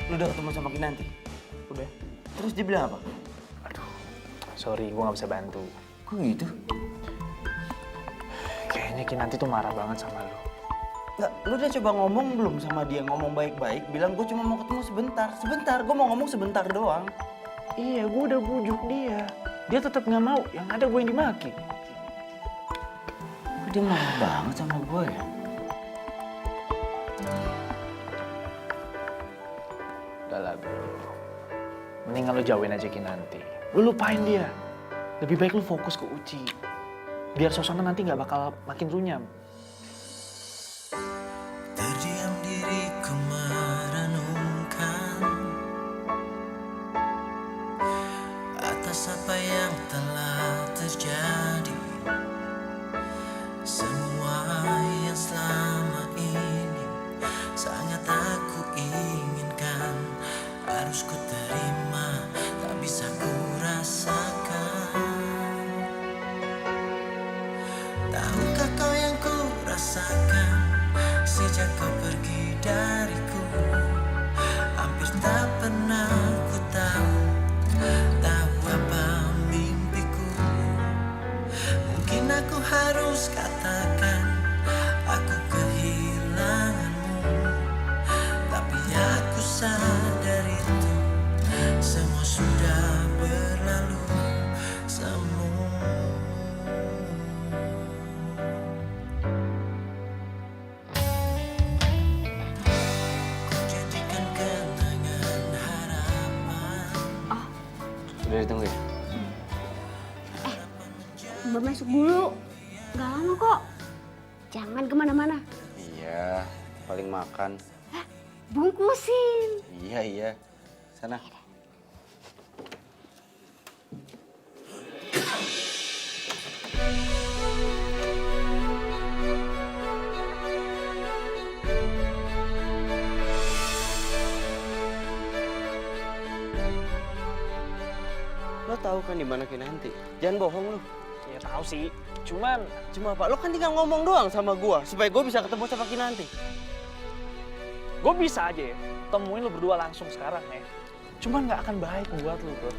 Lu udah ketemu sama Kinanti? Udah. Terus dia bilang apa? Aduh, sorry, gue nggak bisa bantu. Kok gitu? Kayaknya Kinanti tuh marah banget sama lu. Nggak, lu udah coba ngomong belum sama dia? Ngomong baik-baik, bilang gue cuma mau ketemu sebentar. Sebentar, gue mau ngomong sebentar doang. Iya, gue udah bujuk dia. Dia tetap nggak mau, yang ada gue yang dimaki. Kok dia marah banget sama gue ya? Udah lah, bro. Mendingan lu jauhin aja Kinanti. Lu lupain dia. Lebih baik lu fokus ke Uci. Biar suasana nanti nggak bakal makin runyam. Terdiam diriku merenungkan atas apa yang telah terjadi. Semua yang selama ini sangat aku inginkan, harus ku terima, tak bisa ku rasakan. Tahukah kau yang ku rasakan sejak kau pergi dariku? Hampir tak pernah ku tahu apa mimpiku. Mungkin aku harus katakan aku kehilanganmu, tapi aku sadar itu semua sudah berlalu semua. Jadikan kenangan harapan. Udah ditunggu ya? Mbak masuk dulu. Gak lama kok. Jangan kemana-mana. Iya, paling makan. Bungkusin. Iya. Sana. Lo tahu kan di mana Kinanti? Jangan bohong lu. Ya tahu sih. Cuman Cuma apa? Lo kan tinggal ngomong doang sama gua supaya gua bisa ketemu sama Kinanti. gue bisa aja ya temuin lu berdua langsung sekarang ya. Cuman nggak akan baik buat lu, bro.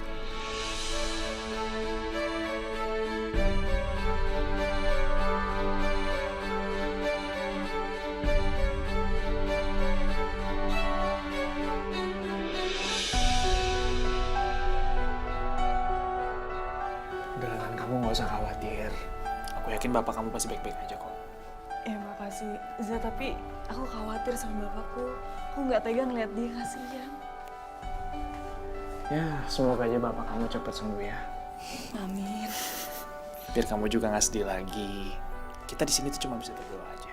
Kamu nggak usah khawatir. Aku yakin bapak kamu pasti baik-baik aja kok. Ya makasih, Za, tapi aku khawatir sama bapakku. Aku nggak tega ngeliat dia, kasihan. Ya, semoga aja bapak kamu cepat sembuh ya. Amin. Biar kamu juga nggak sedih lagi. Kita di sini tuh cuma bisa berdoa aja.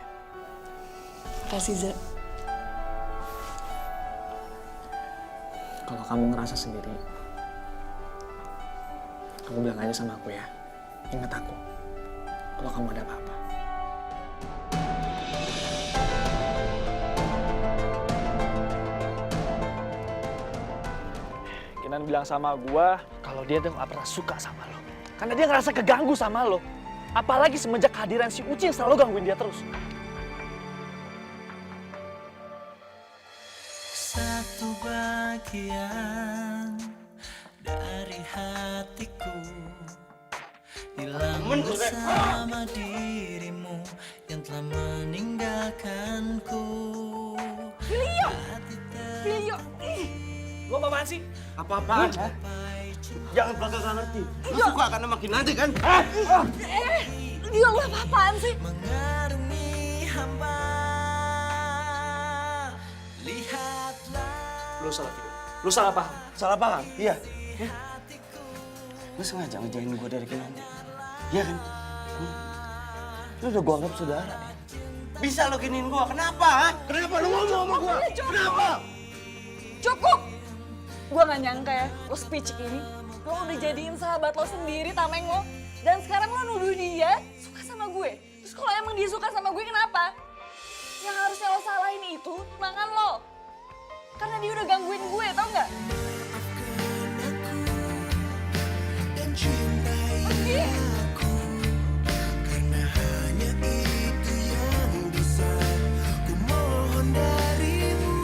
Makasih, Za. Kalau kamu ngerasa sendiri, kamu bilang aja sama aku ya. Ingat aku, kalau kamu ada apa-apa. Kinan bilang sama gua kalau dia tuh gak pernah suka sama lo. Karena dia ngerasa keganggu sama lo. Apalagi semenjak kehadiran si Uci yang selalu gangguin dia terus. Satu bagian dari hatiku hilang bersama dirimu yang telah meninggalkanku. Filio! Lo apaan sih? Apa-apaan? Jangan belakangan ngerti. Lu suka karena makin nanti kan? Dia lo apa-apaan sih? Mengarungi hamba. Lihatlah. Lo salah video. Lo salah paham. Salah paham? Iya. Lu sengaja ngejauhin gue dari Kinanti? Iya kan? Lu udah gue anggap saudara ya? Bisa lo giniin gue, kenapa? Ha? Kenapa lu ngomong sama gue? Kenapa? Cukup! Gue gak nyangka ya, lo speech ini. Lo udah jadiin sahabat lo sendiri, tameng lo. Dan sekarang lo nuduh dia suka sama gue. Terus kalau emang dia suka sama gue, kenapa? Yang harusnya lo salahin itu tunangan lo. Karena dia udah gangguin gue, tau gak? Dan cintai aku karena hanya itu yang bisa ku mohon darimu.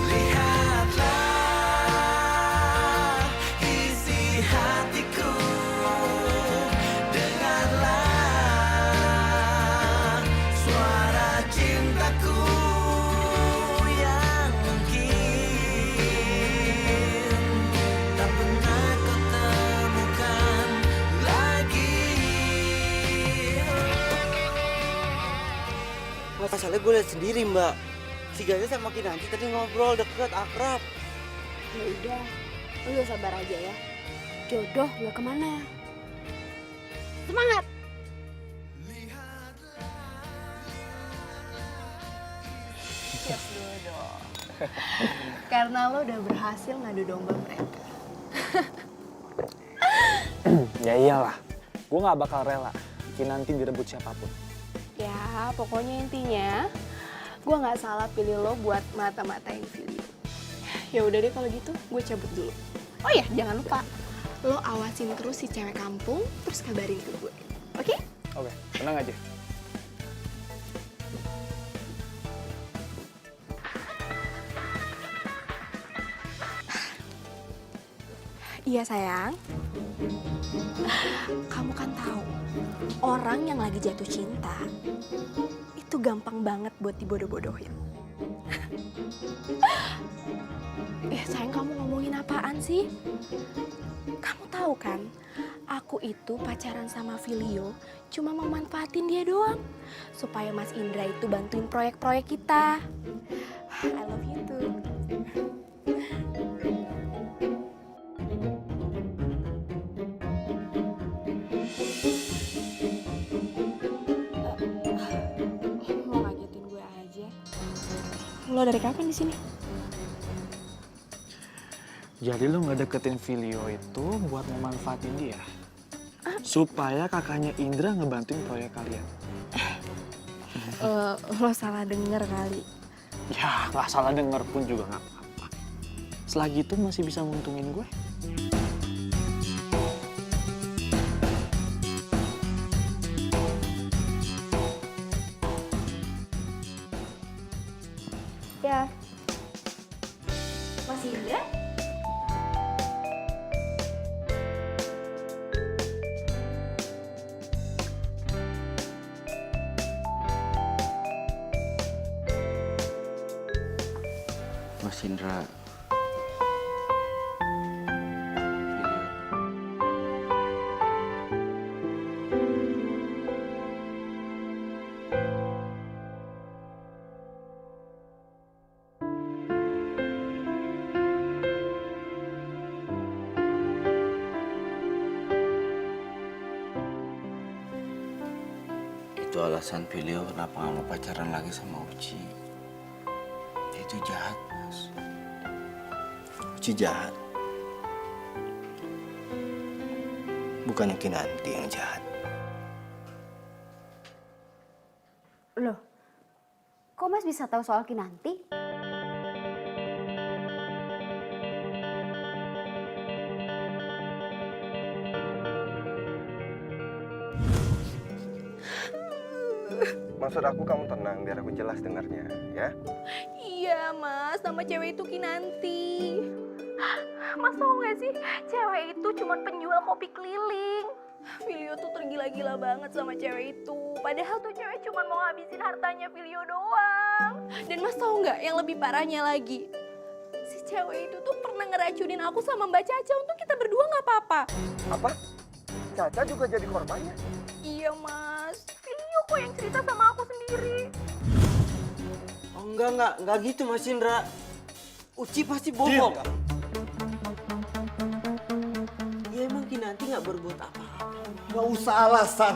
Lihatlah isi hatiku, dengarlah suara cintaku yang mungkin tak pernah kau temukan lagi. Masalahnya gue lihat sendiri mbak. Si Gaza sama Kinanti tadi ngobrol deket, akrab. Ya udah, lu sabar aja ya. Jodoh gak kemana. Semangat! Yes dulu dong. Karena lo udah berhasil ngadu domba mereka. Ya iyalah. Gue gak bakal rela Kinanti direbut siapapun. Ya, pokoknya intinya gue nggak salah pilih lo buat mata-matain Filio. Ya udah deh kalau gitu, gue cabut dulu. Oh ya, jangan lupa lo awasin terus si cewek kampung, terus kabarin ke gue. Oke? Oke, tenang aja. Iya sayang. Kamu kan tahu, orang yang lagi jatuh cinta itu gampang banget buat dibodoh-bodohin. Sayang, kamu ngomongin apaan sih? Kamu tahu kan, aku itu pacaran sama Filio cuma mau manfaatin dia doang. Supaya Mas Indra itu bantuin proyek-proyek kita. I love you too. Mau ngagetin gue aja. Lo dari kapan di sini? Jadi lu ngedeketin Filio itu buat memanfaatin dia? Supaya kakaknya Indra ngebantuin proyek kalian? Lo salah denger kali. Ya, nggak salah denger pun juga nggak apa-apa. Selagi itu masih bisa nguntungin gue. Ya. Mas Indra? Mas Indra. Filio. Itu alasan Filio kenapa nggak mau pacaran lagi sama Uci. Dia itu jahat, Mas. Uci jahat. Bukannya Kinanti yang jahat. Loh, kok Mas bisa tahu soal Kinanti? Maksud aku kamu tenang biar aku jelas dengarnya, ya? Iya mas, nama cewek itu Kinanti. Mas tau gak sih, cewek itu cuma penjual kopi keliling. Filio tuh tergila-gila banget sama cewek itu. Padahal tuh cewek cuma mau ngabisin hartanya Filio doang. Dan mas tau gak yang lebih parahnya lagi? Si cewek itu tuh pernah ngeracunin aku sama Mbak Caca untuk kita berdua gak apa-apa. Apa? Caca juga jadi korbannya? Iya mas, Filio kok yang cerita sama aku sendiri. Oh enggak gitu Mas Indra. Uci pasti bohong. Ya emang Kinanti nggak berbuat apa-apa. Gak usah alasan.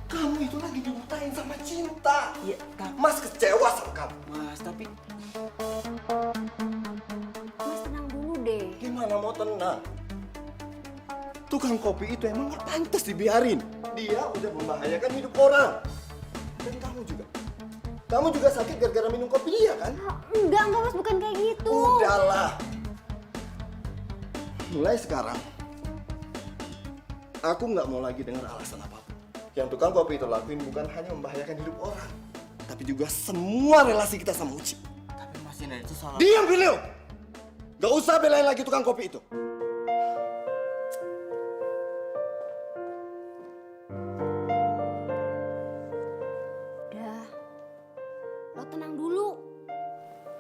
Kamu itu lagi dibutain sama cinta. Iya, tapi Mas kecewa sama kamu. Mas, tapi Mas tenang dulu deh. Gimana mau tenang? Tukang kopi itu emang gak pantas dibiarin. Dia udah membahayakan hidup orang. Dan kamu juga. Kamu juga sakit gara-gara minum kopi dia kan? Enggak Mas, bukan kayak gitu. Udahlah. Mulai sekarang, aku nggak mau lagi dengar alasan apapun. Yang tukang kopi itu lakuin bukan hanya membahayakan hidup orang, tapi juga semua relasi kita sama Uci. tapi Mas Indra itu salah. Diam, Filio! Gak usah belain lagi tukang kopi itu. Udah, lo tenang dulu.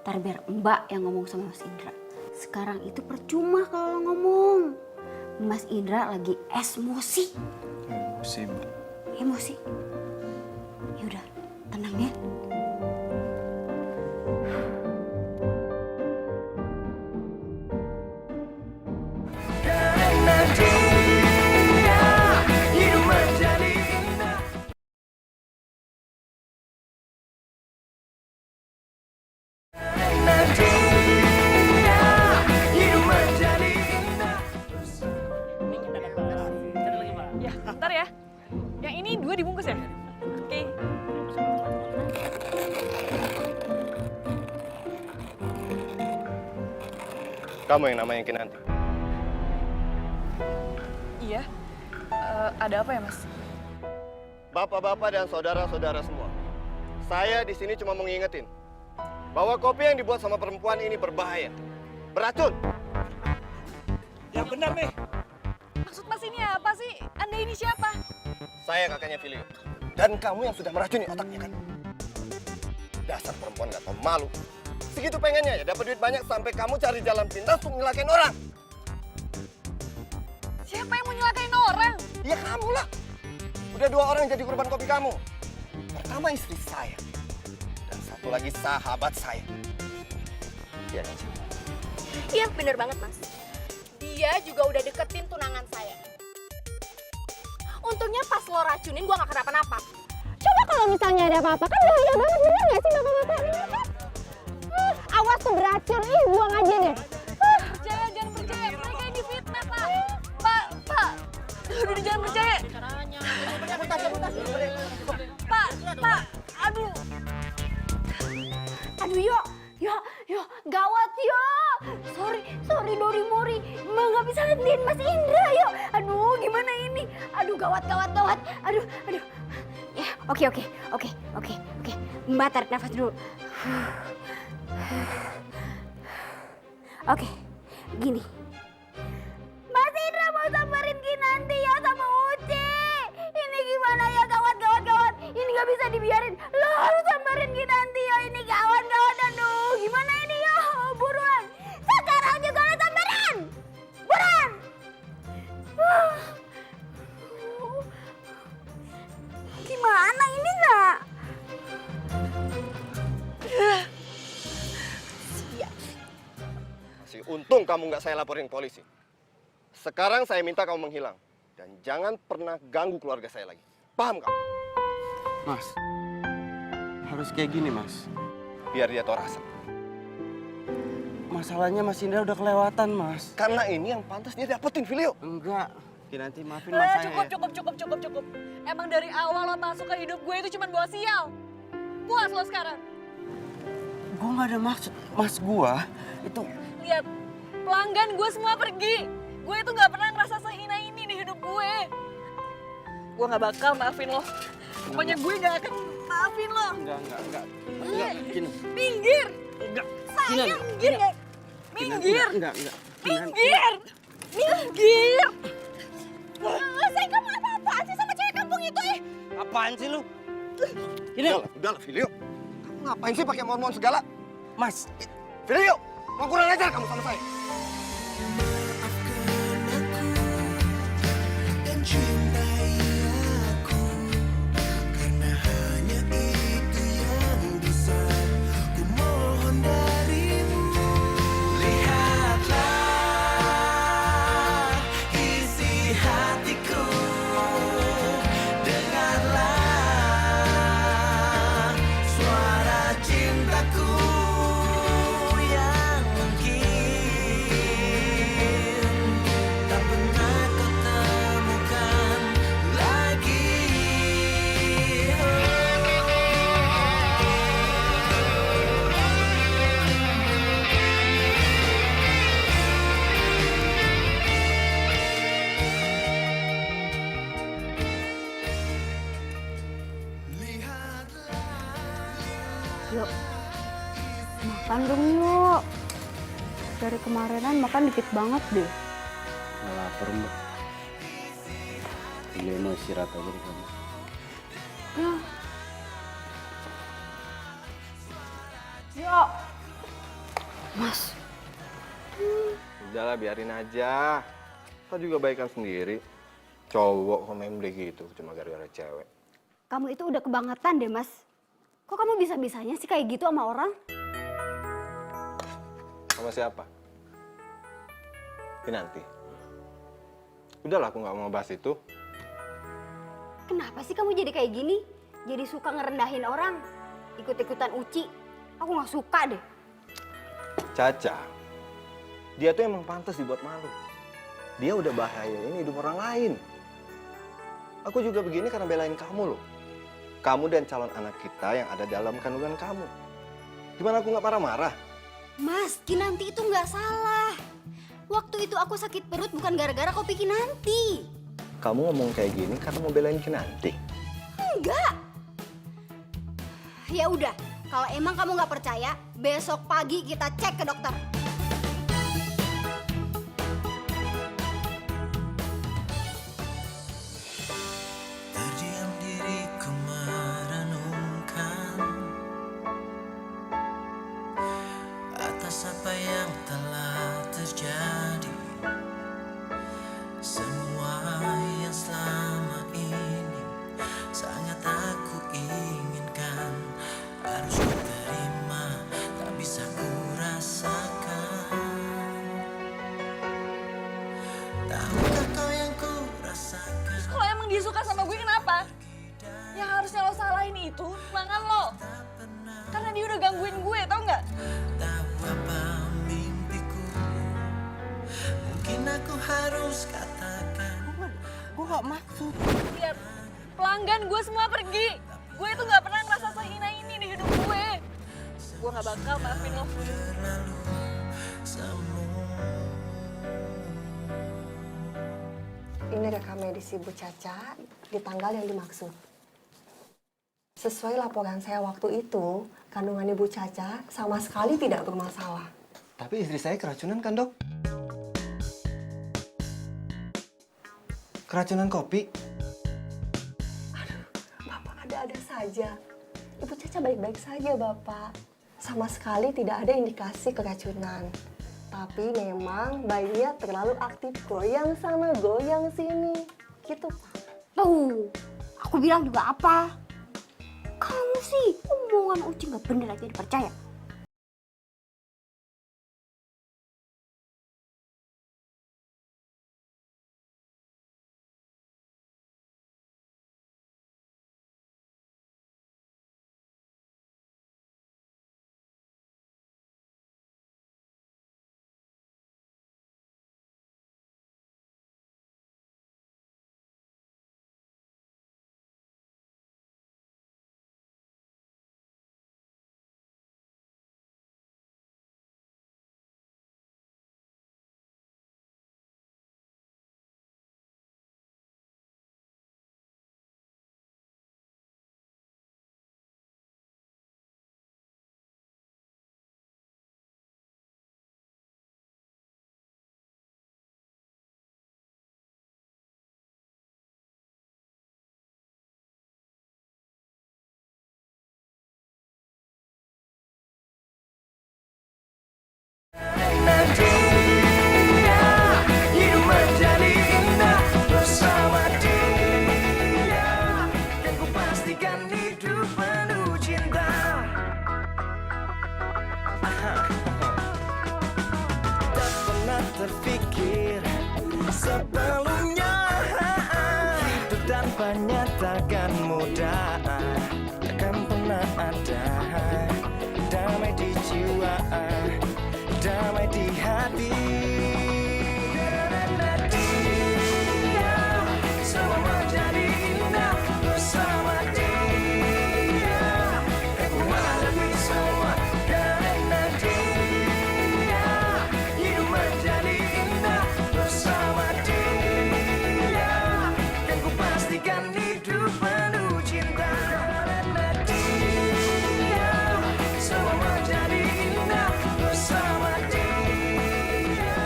Ntar biar Mbak yang ngomong sama Mas Indra. Sekarang itu percuma kalau lo ngomong. Mas Indra lagi emosi. Emosi, Mbak. Emosi. Yaudah, tenang ya. Ya, bentar ya. Yang ini 2 dibungkus ya? Oke. Kamu yang namanya Kinanti. Iya. Ada apa ya, Mas? Bapak-bapak dan saudara-saudara semua, saya di sini cuma mau ngingetin bahwa kopi yang dibuat sama perempuan ini berbahaya, beracun. Yang benar nih. Maksud Mas ini apa sih? Anda ini siapa? Saya kakaknya Filio. Dan kamu yang sudah meracuni otaknya kan? Dasar perempuan gak tau malu. Segitu pengennya ya dapat duit banyak sampai kamu cari jalan pintas untuk nyelakain orang. Siapa yang mau nyelakain orang? Ya kamu lah. Udah 2 orang jadi korban kopi kamu. Pertama istri saya. Dan satu lagi sahabat saya. Iya kan sih? Iya bener banget mas. Dia juga udah deketin tunangan saya. Untungnya pas lo racunin gue gak kenapa-napa. Coba kalau misalnya ada apa-apa kan bahaya banget, bener gak sih bapak-bapak? Awas tuh beracun, buang aja deh. Jangan percaya. Mereka yang difitnah, Pak. Pak. Udah jangan percaya. Pak. Aduh. Aduh yo, gawat yo. Sorry Dori Mori, nggak bisa ngertiin Mas Indra yo. Aduh, gimana ini? Aduh, gawat. Aduh. Ya, oke. Mbak tarik nafas dulu. Oke, gini. Mas Indra mau samperin Kinanti ya sama Uci. Ini gimana ya, gawat. Ini nggak bisa dibiarin. Lo harus samperin Kinanti ya. Ini gawat. Aduh, gimana ini ya? Buruan. Sekarang juga lo samperin. Buruan. Gimana ini nak? Masih untung kamu nggak saya laporin ke polisi. Sekarang saya minta kamu menghilang. Dan jangan pernah ganggu keluarga saya lagi. Paham kamu? Mas, harus kayak gini, Mas. Biar dia tahu rasa. Masalahnya Mas Indra udah kelewatan, Mas. Karena ini yang pantas dia dapetin, Filio. Enggak. Kinanti, maafin Mas saya. Cukup. Emang dari awal lo masuk ke hidup gue itu cuma bawa sial. Puas lo sekarang. Gue gak ada maksud. Mas gua itu... Lihat, pelanggan gue semua pergi. Gue itu gak pernah ngerasa sehina ini di hidup gue. Gue gak bakal maafin lo. Pokoknya gue gak akan maafin lo. Enggak. Gini. Minggir. Enggak. Sayang, minggir ya. Minggir. Enggak. Minggir. Saya kamu apa-apaan sih sama cewek kampung itu Apaan sih lu? Ini. Udahlah, Filio. Kamu ngapain sih pakai mohon-mohon segala? Mas, Filio, mau kurang ajar kamu sama saya. Dan cintai aku, karena hanya itu yang bisa ku mohon darimu. Lihatlah isi hatiku, dengarlah suara cintaku yang mungkin tak pernah kau temukan lagi. Yuk, makan dong yuk. Dari kemarinan makan dikit banget deh. nggak lapar, Mbak. Ini mau istirahat aja di kamar. Ya. Yuk. Mas, Udahlah, biarin aja. Kita juga baikan sendiri. Cowok komen begitu cuma gara-gara cewek. kamu itu udah kebangetan deh, Mas. Kok kamu bisa-bisanya sih kayak gitu sama orang? Sama siapa? Kinanti. Udahlah, aku nggak mau bahas itu. Kenapa sih kamu jadi kayak gini? Jadi suka ngerendahin orang? Ikut-ikutan Uci? Aku nggak suka deh. Caca, dia tuh emang pantas dibuat malu. Dia udah bahayain hidup orang lain. Aku juga begini karena belain kamu loh. Kamu dan calon anak kita yang ada dalam kandungan kamu. Gimana aku nggak marah-marah? Mas, Kinanti itu nggak salah. Waktu itu aku sakit perut bukan gara-gara kopi Kinanti. Kamu ngomong kayak gini karena mau belain Kinanti. Enggak. Ya udah, kalau emang kamu nggak percaya, besok pagi kita cek ke dokter. Terdiam diriku merenungkan atas apa yang telah terjadi. Semua yang selama ini sangat aku inginkan harus ku terima, tak bisa ku rasakan. Tahukah kau yang ku rasakan? Kalau emang dia suka sama gue kenapa? Yang harusnya lo salahin itu mangan lo. Karena dia udah gangguin gue, tau nggak? Tahu apa mimpiku? Mungkin aku harus katakan. Gue gak maksud. Lihat, pelanggan gue semua pergi. Gue itu nggak pernah ngerasa sehina ini di hidup gue. Gue nggak bakal maafin lo. Ini rekam medis Ibu Caca di tanggal yang dimaksud. Sesuai laporan saya waktu itu, kandungan Ibu Caca sama sekali tidak bermasalah. Tapi istri saya keracunan kan, Dok? Keracunan kopi? Bapak ada-ada saja. Ibu Caca baik-baik saja, Bapak. Sama sekali tidak ada indikasi keracunan. Tapi memang bayinya terlalu aktif, goyang sana, goyang sini. Gitu, Pak. Tuh, aku bilang juga apa? Kamu sih omongan Uci nggak bener aja dipercaya. Jawabannya takkan mudah, takkan pernah ada. Damai di jiwa, damai di hati. Dia semua menjadi indah bersama dia. Aku menghadapi semua karena dia. Hidup menjadi indah bersama dia. Dan ku pastikan hidup penuh cinta karena dia. Semua menjadi indah bersama dia.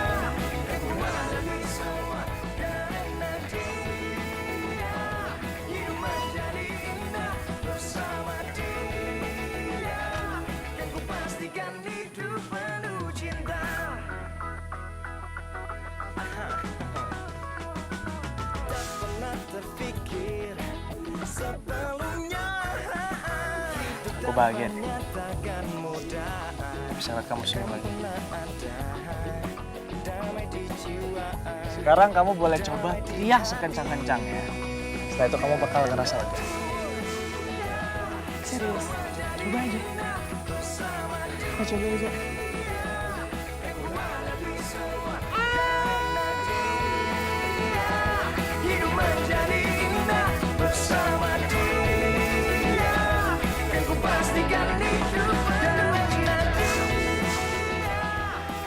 Dan ku menghadapi semua karena dia. Hidup menjadi indah bersama dia. Dan ku pastikan hidup penuh cinta. Tak pernah terpikir sebelumnya Gue bahagia nih. takkan mudah. Bisa lihat kamu senyum lagi. Damai di jiwa. Sekarang kamu boleh coba teriak sekencang-kencangnya. Setelah itu kamu bakal ngerasa lega. Serius, coba aja. Coba aja. Hidup menjadi indah bersama dia. Dan ku pastikan hidup karena dia.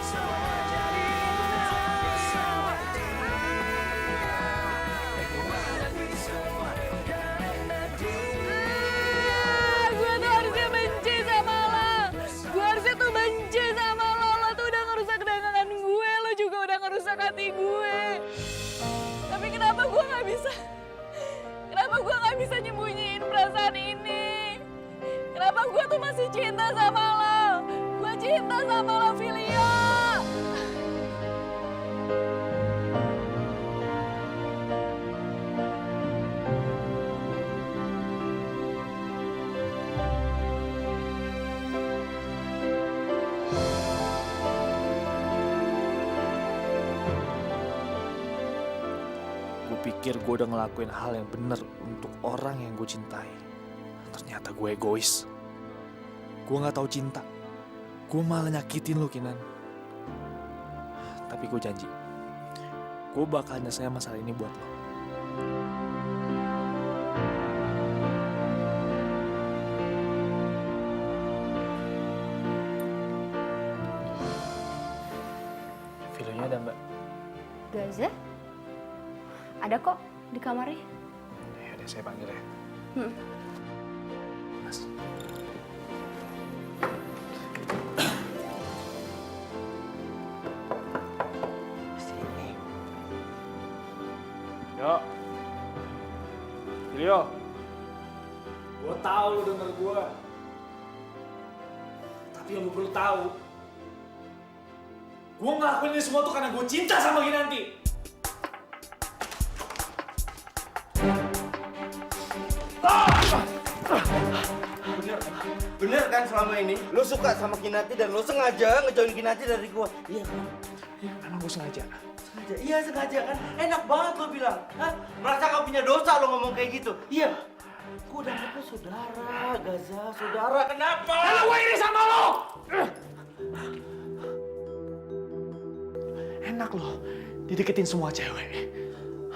Semua menjadi indah bersama dia. Dan ku menghadapi semua karena dia. Gue tuh harusnya benci sama lo. Gue harusnya tuh benci sama lo. Lo tuh udah ngerusak dagangan gue. Lo juga udah ngerusak hati gue. Tapi kenapa gue gak bisa? Kenapa gue gak bisa nyembunyiin perasaan ini? Kenapa gue tuh masih cinta sama lo? Gue cinta sama lo, Filio. Gue pikir gue udah ngelakuin hal yang bener untuk orang yang gue cintai. Ternyata gue egois. Gue gak tahu cinta. Gue malah nyakitin lo, Kinan. Tapi gue janji, gue bakal nyelesain masalah ini buat lo. Filenya ada, Mbak. Gaza? Ada kok di kamarnya. Ya udah, saya panggil ya. Mas. Sini. Yo. Filio. Gue tahu lu denger gue. Tapi yang lu perlu tahu, gue ngelakuin ini semua tuh karena gue cinta sama Kinanti. Bener kan selama ini lo suka sama Kinanti dan lo sengaja ngejauhin Kinanti dari gua. Iya kan? Iya, memang gue sengaja. Sengaja. Iya sengaja kan? Enak banget lo bilang. Hah? Merasa gak punya dosa lo ngomong kayak gitu. Iya. Gua udah anggap lo saudara, Gaza, saudara. Kenapa? Karena gue iri sama lo. Enak lo dideketin semua cewek.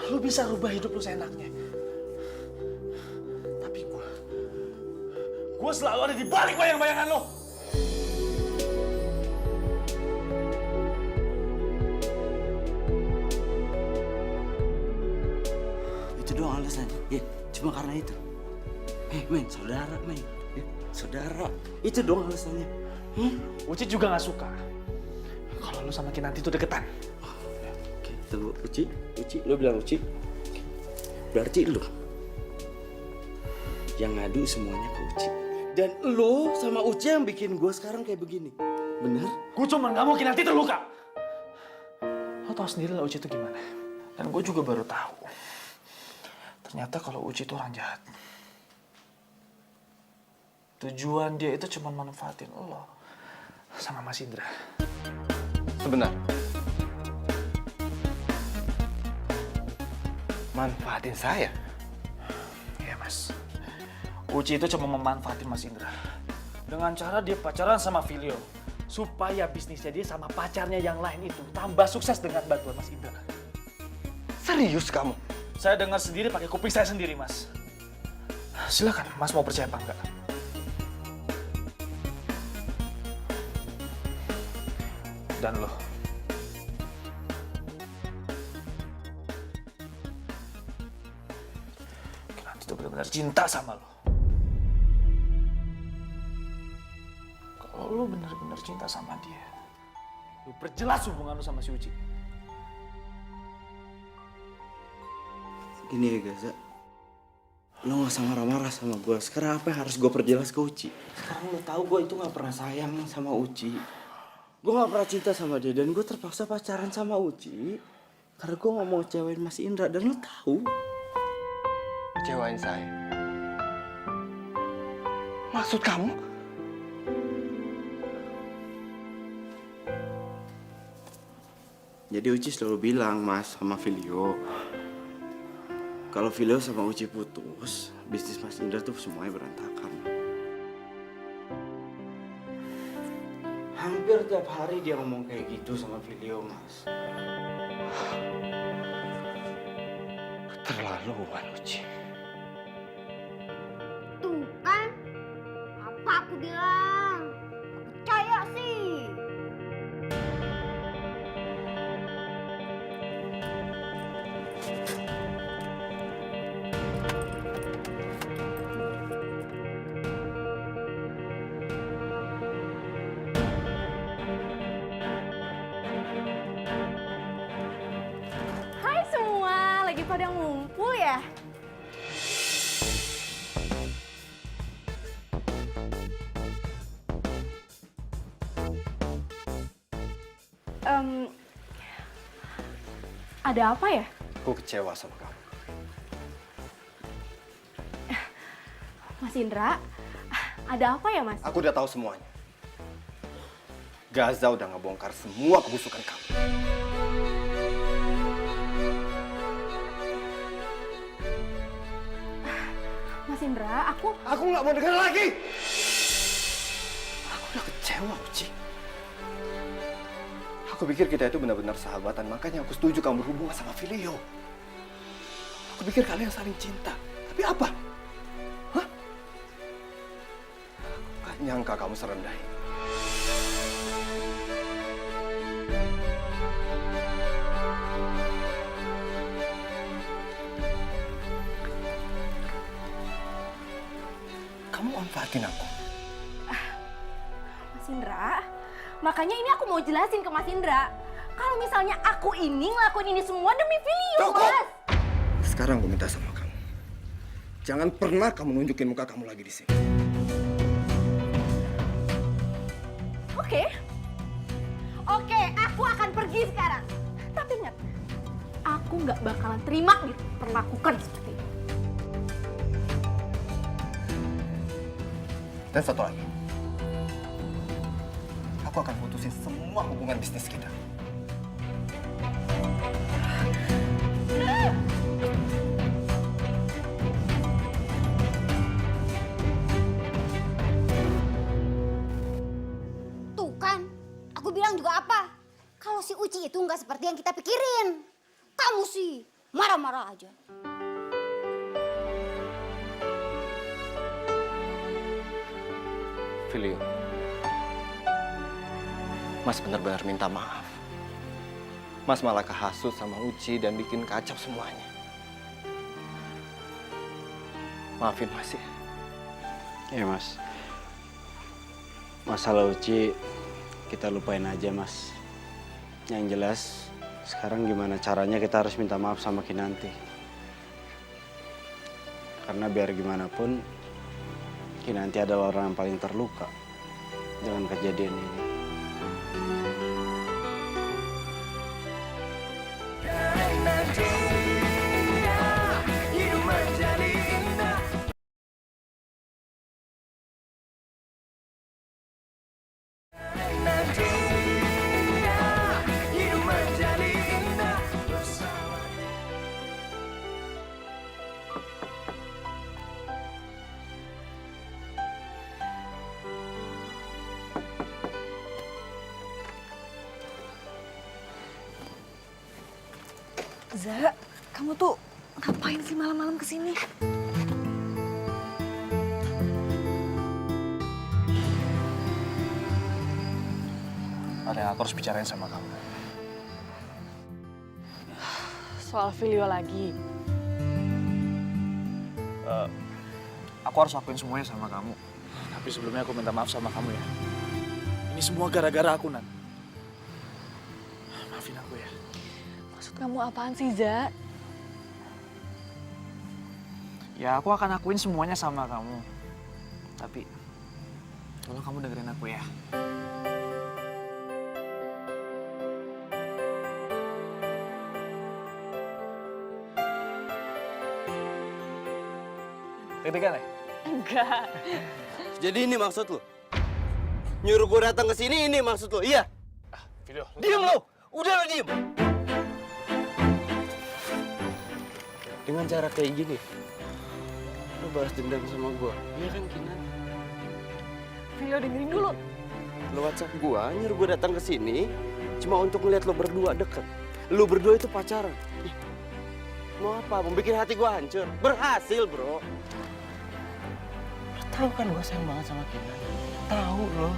Lo bisa rubah hidup lo seenaknya. Tapi gue selalu ada di balik bayang-bayangan lo. Itu doang alasannya. Ya, cuma karena itu. Men, saudara, men. Ya, saudara. Itu doang alasannya. Uci juga gak suka kalau lo sama Kinanti itu deketan. Oke, tunggu. Uci, lo bilang Uci. Berarti lo yang ngadu semuanya ke Uci. Dan lo sama Uci yang bikin gue sekarang kayak begini. Bener? Gue cuma gak mau Kinanti terluka. Lo tau sendiri lah Uci itu gimana. Dan gue juga baru tahu. Ternyata kalau Uci itu orang jahat. Tujuan dia itu cuma manfaatin lo sama Mas Indra. Sebentar. Manfaatin saya? Mas. Uci itu cuma memanfaatin Mas Indra. Dengan cara dia pacaran sama Filio. Supaya bisnisnya dia sama pacarnya yang lain itu tambah sukses dengan bantuan Mas Indra. Serius kamu? Saya dengar sendiri pakai kuping saya sendiri, Mas. Silakan, Mas mau percaya apa enggak? Dan lo, Kinanti itu benar-benar cinta sama lo. Kalau lo benar-benar cinta sama dia, lo perjelas hubungan lo sama si Uci. Gini ya Gaza, lo gak usah marah-marah sama gue. Sekarang apa yang harus gue perjelas ke Uci? Sekarang lo tahu gue itu gak pernah sayang sama Uci. Gue gak pernah cinta sama dia dan gue terpaksa pacaran sama Uci karena gue gak mau ngecewain Mas Indra. Dan lo tahu, Kecewain saya. Maksud kamu? jadi Uci selalu bilang Mas sama Filio, kalau Filio sama Uci putus, bisnis Mas Indra tuh semuanya berantakan. Hampir tiap hari dia ngomong kayak gitu sama Filio, Mas. Keterlaluan, Uci. Tuh kan, apa aku bilang? Percaya sih. Hai semua, lagi pada ngumpul ya? Ada apa ya? Aku kecewa sama kamu. Mas Indra, ada apa ya Mas? Aku udah tahu semuanya. Gaza udah ngebongkar semua kebusukan kamu. Mas Indra, aku Nggak mau dengar lagi. Aku udah kecewa, Uci. Aku pikir kita itu benar-benar sahabatan, makanya aku setuju kamu berhubungan sama Filio. Aku pikir kalian saling cinta. Tapi apa? Hah? Aku gak nyangka kamu serendah ini. Kamu manfaatin aku. Mas Indra, makanya ini aku mau jelasin ke Mas Indra. Kalau misalnya aku ini ngelakuin ini semua demi Filio, Cukup! Mas. Sekarang aku minta sama kamu. Jangan pernah kamu nunjukin muka kamu lagi di sini. Oke. Oke, aku akan pergi sekarang. Tapi ingat, aku nggak bakalan terima diperlakukan seperti ini. Dan satu lagi. Aku akan putusin semua hubungan bisnis kita. Tuh kan, aku bilang juga apa? Kalau si Uci itu nggak seperti yang kita pikirin. Kamu sih marah-marah aja. Filio, Mas benar-benar minta maaf. Mas malah kehasut sama Uci dan bikin kacau semuanya. Maafin Mas ya. Ya Mas, masalah Uci kita lupain aja Mas. Yang jelas sekarang gimana caranya kita harus minta maaf sama Kinanti. Karena biar gimana pun Kinanti adalah orang yang paling terluka dengan kejadian ini. Za, kamu tuh ngapain sih malam-malam kesini? Ada yang aku harus bicarain sama kamu. Soal Filio lagi. Aku harus lakuin semuanya sama kamu. Tapi sebelumnya aku minta maaf sama kamu ya. Ini semua gara-gara aku, Nan. Maafin aku ya. Maksud kamu apaan sih, Za? Ya, aku akan lakuin semuanya sama kamu. Tapi, tolong kamu dengerin aku ya. Deg-degan ya? Enggak. Jadi ini maksud lu? Nyuruh gue datang ke sini ini maksud lu? Iya? Video. Diem lu! Udah lu diem! Dengan cara kayak gini, lu balas dendam sama gue. Iya kan, Kinan? Filio dengerin dulu. Lu WhatsApp gue, nyuruh gue datang ke sini cuma untuk ngeliat lu berdua deket. Lu berdua itu pacaran. Ih, mau apa? Mau bikin hati gue hancur? Berhasil, bro. Tahu kan gue sayang banget sama Kinan. Tahu lo.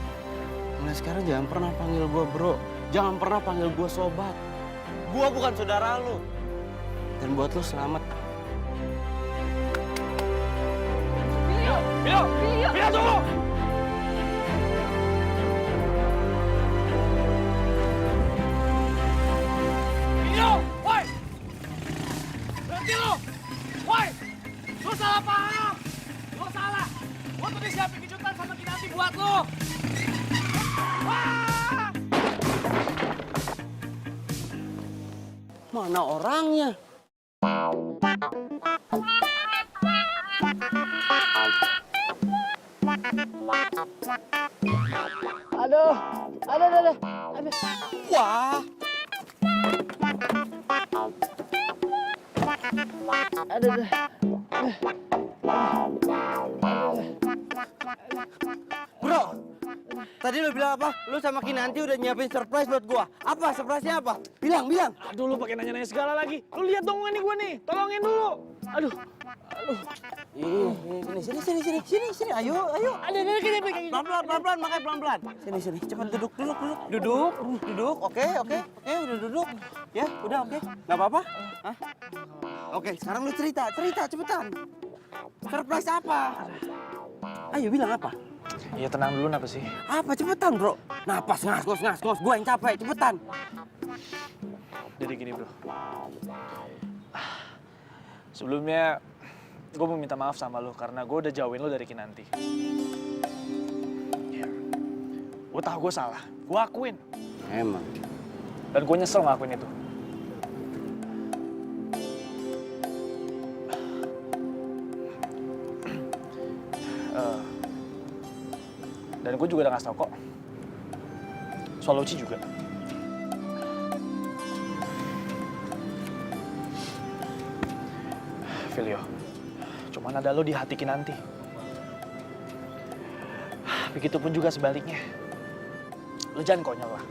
Mulai sekarang jangan pernah panggil gue bro. Jangan pernah panggil gue sobat. Gue bukan saudara lo. Dan buat lo selamat. Video tunggu! Video! Woi! Berhenti lo! Woi! Lo salah paham! Lo salah! Lo tuh disiapin kejutan sama Kinanti buat lo! Wah! Mana orangnya? Aduh. Wah! Bro, tadi lu bilang apa? Lu sama Kinanti udah nyiapin surprise buat gua. Apa? Surprise-nya apa? Bilang. Aduh, lu pakai nanya-nanya segala lagi. Lu lihat dong ini gue nih. Tolongin dulu. Aduh. Sini. Ayo. Pelan-pelan, makanya pelan-pelan. Sini. Cepat duduk. Duduk. Oke, udah duduk. Ya, udah oke. Nggak apa-apa? Hah? Oke, sekarang lu cerita cepetan. Surprise apa? Ayo bilang apa? Iya, tenang dulu, apa sih? Apa cepetan, bro? Napas, ngos. Gua yang capek, cepetan. Jadi gini, bro. Sebelumnya, gue mau minta maaf sama lo karena gue udah jauhin lo dari Kinanti. Ya, gue tahu gue salah. Gue akuin. Emang. Dan gue nyesel ngelakuin itu. Dan gue juga udah ngasih tau kok. Soal Uci juga. Filio, cuman ada lo di hati Kinanti. Begitupun juga sebaliknya. Lo jangan konyol lah.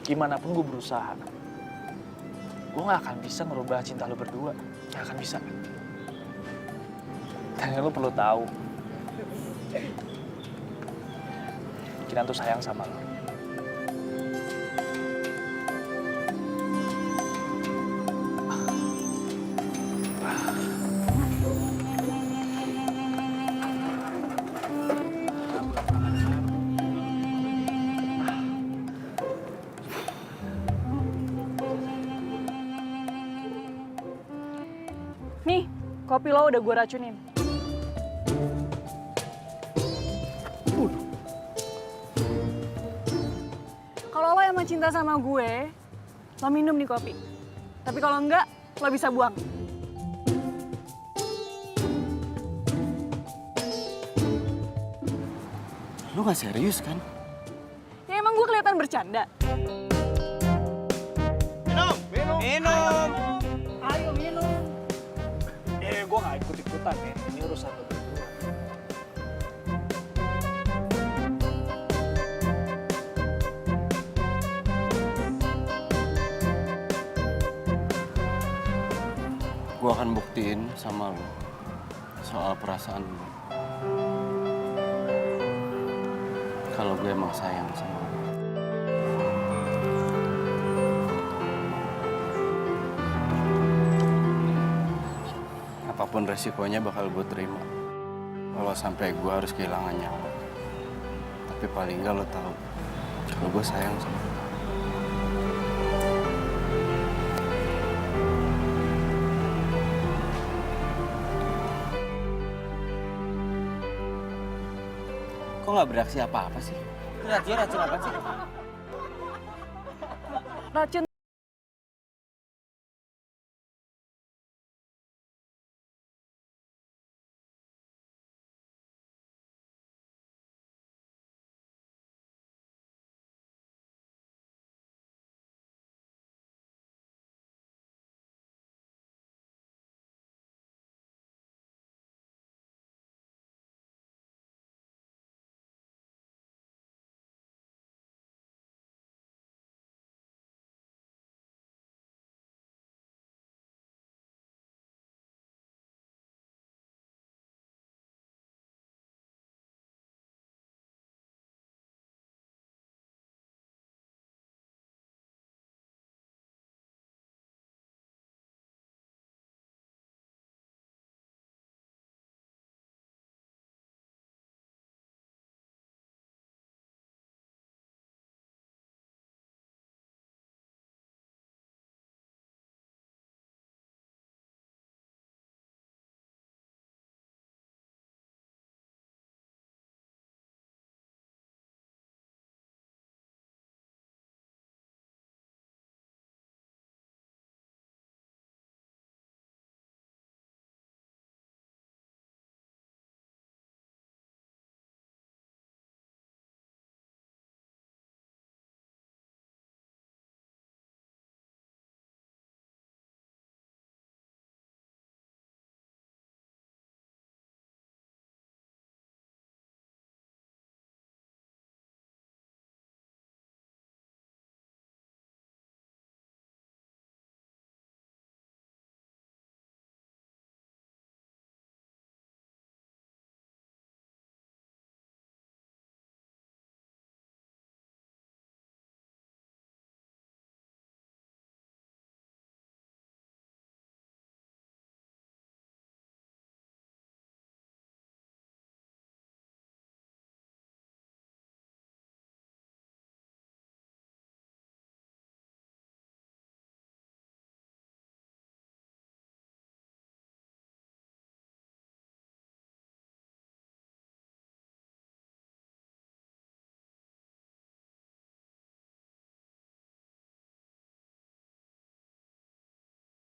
Gimana pun gue berusaha, gue gak akan bisa ngerubah cinta lo berdua. Gak akan bisa. Dan lo perlu tahu, Kinan tuh sayang sama lo. Nih, kopi lo udah gue racunin. Kalau lo emang cinta sama gue, lo minum nih kopi. Tapi kalau enggak, lo bisa buang. Lu gak serius kan? Ya emang gue kelihatan bercanda. Minum! Ayo minum. Gue gak ikut-ikutan ya. Ini urusan lo berdua. Gue akan buktiin sama lo soal perasaan lo. Kalau gue emang sayang sama lo. Apapun resikonya bakal gue terima. Kalau sampai gue harus kehilangan nyawa. Tapi paling nggak lo tahu kalau gue sayang sama lo. Kok nggak bereaksi apa-apa sih? Racun apa sih? Racun